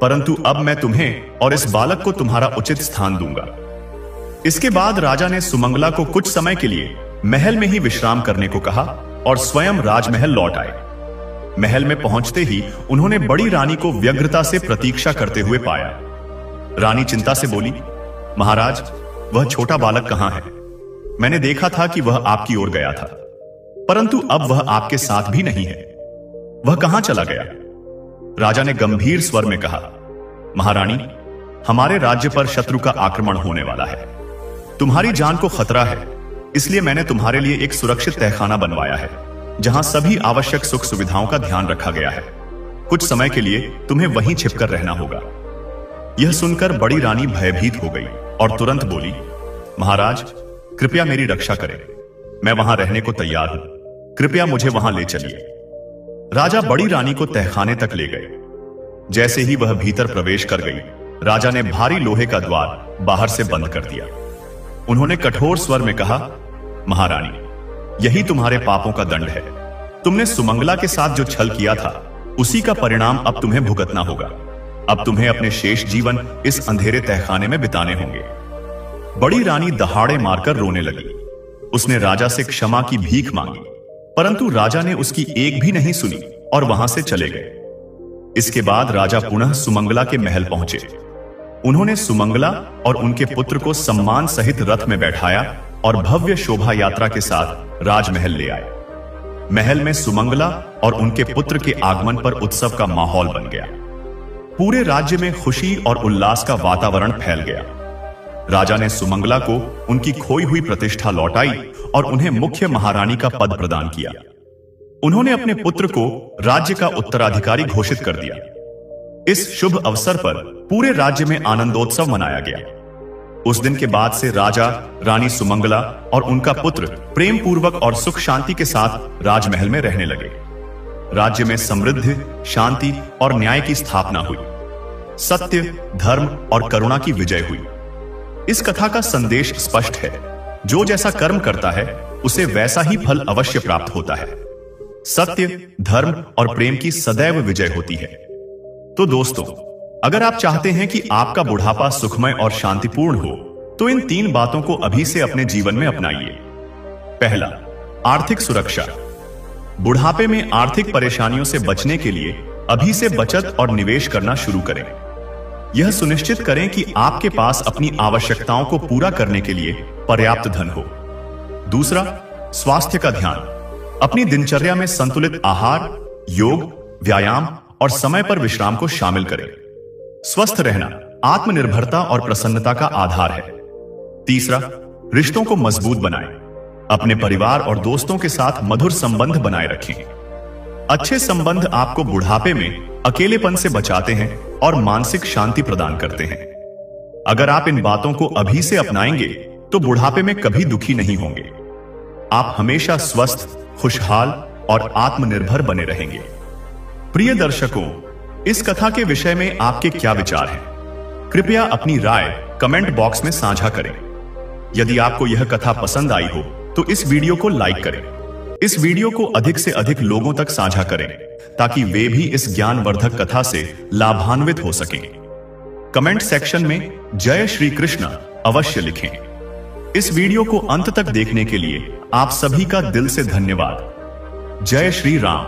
परंतु अब मैं तुम्हें और इस बालक को तुम्हारा उचित स्थान दूंगा। इसके बाद राजा ने सुमंगला को कुछ समय के लिए महल में ही विश्राम करने को कहा और स्वयं राजमहल लौट आए। महल में पहुंचते ही उन्होंने बड़ी रानी को व्यग्रता से प्रतीक्षा करते हुए पाया। रानी चिंता से बोली, महाराज, वह छोटा बालक कहां है? मैंने देखा था कि वह आपकी ओर गया था, परंतु अब वह आपके साथ भी नहीं है। वह कहां चला गया? राजा ने गंभीर स्वर में कहा, महारानी, हमारे राज्य पर शत्रु का आक्रमण होने वाला है। तुम्हारी जान को खतरा है, इसलिए मैंने तुम्हारे लिए एक सुरक्षित तहखाना बनवाया है, जहां सभी आवश्यक सुख सुविधाओं का ध्यान रखा गया है। कुछ समय के लिए तुम्हें वहीं छिपकर रहना होगा। यह सुनकर बड़ी रानी भयभीत हो गई और तुरंत बोली, महाराज, कृपया मेरी रक्षा करें। मैं वहां रहने को तैयार हूं। कृपया मुझे वहां ले चलिए। राजा बड़ी रानी को तहखाने तक ले गए। जैसे ही वह भीतर प्रवेश कर गई, राजा ने भारी लोहे का द्वार बाहर से बंद कर दिया। उन्होंने कठोर स्वर में कहा, महारानी, यही तुम्हारे पापों का दंड है। तुमने सुमंगला के साथ जो छल किया था, उसी का परिणाम अब तुम्हें भुगतना होगा। अब तुम्हें अपने शेष जीवन इस अंधेरे तहखाने में बिताने होंगे। बड़ी रानी दहाड़े मारकर रोने लगी। उसने राजा से क्षमा की भीख मांगी, परंतु राजा ने उसकी एक भी नहीं सुनी और वहां से चले गए। इसके बाद राजा पुनः सुमंगला के महल पहुंचे। उन्होंने सुमंगला और उनके पुत्र को सम्मान सहित रथ में बैठाया और भव्य शोभा यात्रा के साथ राजमहल ले आए। महल में सुमंगला और उनके पुत्र के आगमन पर उत्सव का माहौल बन गया। पूरे राज्य में खुशी और उल्लास का वातावरण फैल गया। राजा ने सुमंगला को उनकी खोई हुई प्रतिष्ठा लौटाई और उन्हें मुख्य महारानी का पद प्रदान किया। उन्होंने अपने पुत्र को राज्य का उत्तराधिकारी घोषित कर दिया। इस शुभ अवसर पर पूरे राज्य में आनंदोत्सव मनाया गया। उस दिन के बाद से राजा, रानी सुमंगला और उनका पुत्र प्रेम पूर्वक और सुख शांति के साथ राजमहल में रहने लगे। राज्य में समृद्धि, शांति और न्याय की स्थापना हुई। सत्य, धर्म और करुणा की विजय हुई। इस कथा का संदेश स्पष्ट है, जो जैसा कर्म करता है उसे वैसा ही फल अवश्य प्राप्त होता है। सत्य, धर्म और प्रेम की सदैव विजय होती है। तो दोस्तों, अगर आप चाहते हैं कि आपका बुढ़ापा सुखमय और शांतिपूर्ण हो, तो इन 3 बातों को अभी से अपने जीवन में अपनाइए। पहला, आर्थिक सुरक्षा। बुढ़ापे में आर्थिक परेशानियों से बचने के लिए अभी से बचत और निवेश करना शुरू करें। यह सुनिश्चित करें कि आपके पास अपनी आवश्यकताओं को पूरा करने के लिए पर्याप्त धन हो। दूसरा, स्वास्थ्य का ध्यान। अपनी दिनचर्या में संतुलित आहार, योग, व्यायाम और समय पर विश्राम को शामिल करें। स्वस्थ रहना आत्मनिर्भरता और प्रसन्नता का आधार है। तीसरा, रिश्तों को मजबूत बनाएं। अपने परिवार और दोस्तों के साथ मधुर संबंध बनाए रखें। अच्छे संबंध आपको बुढ़ापे में अकेलेपन से बचाते हैं और मानसिक शांति प्रदान करते हैं। अगर आप इन बातों को अभी से अपनाएंगे तो बुढ़ापे में कभी दुखी नहीं होंगे। आप हमेशा स्वस्थ, खुशहाल और आत्मनिर्भर बने रहेंगे। प्रिय दर्शकों, इस कथा के विषय में आपके क्या विचार हैं? कृपया अपनी राय कमेंट बॉक्स में साझा करें। यदि आपको यह कथा पसंद आई हो तो इस वीडियो को लाइक करें। इस वीडियो को अधिक से अधिक लोगों तक साझा करें ताकि वे भी इस ज्ञानवर्धक कथा से लाभान्वित हो सकें। कमेंट सेक्शन में जय श्री कृष्ण अवश्य लिखें। इस वीडियो को अंत तक देखने के लिए आप सभी का दिल से धन्यवाद। जय श्री राम।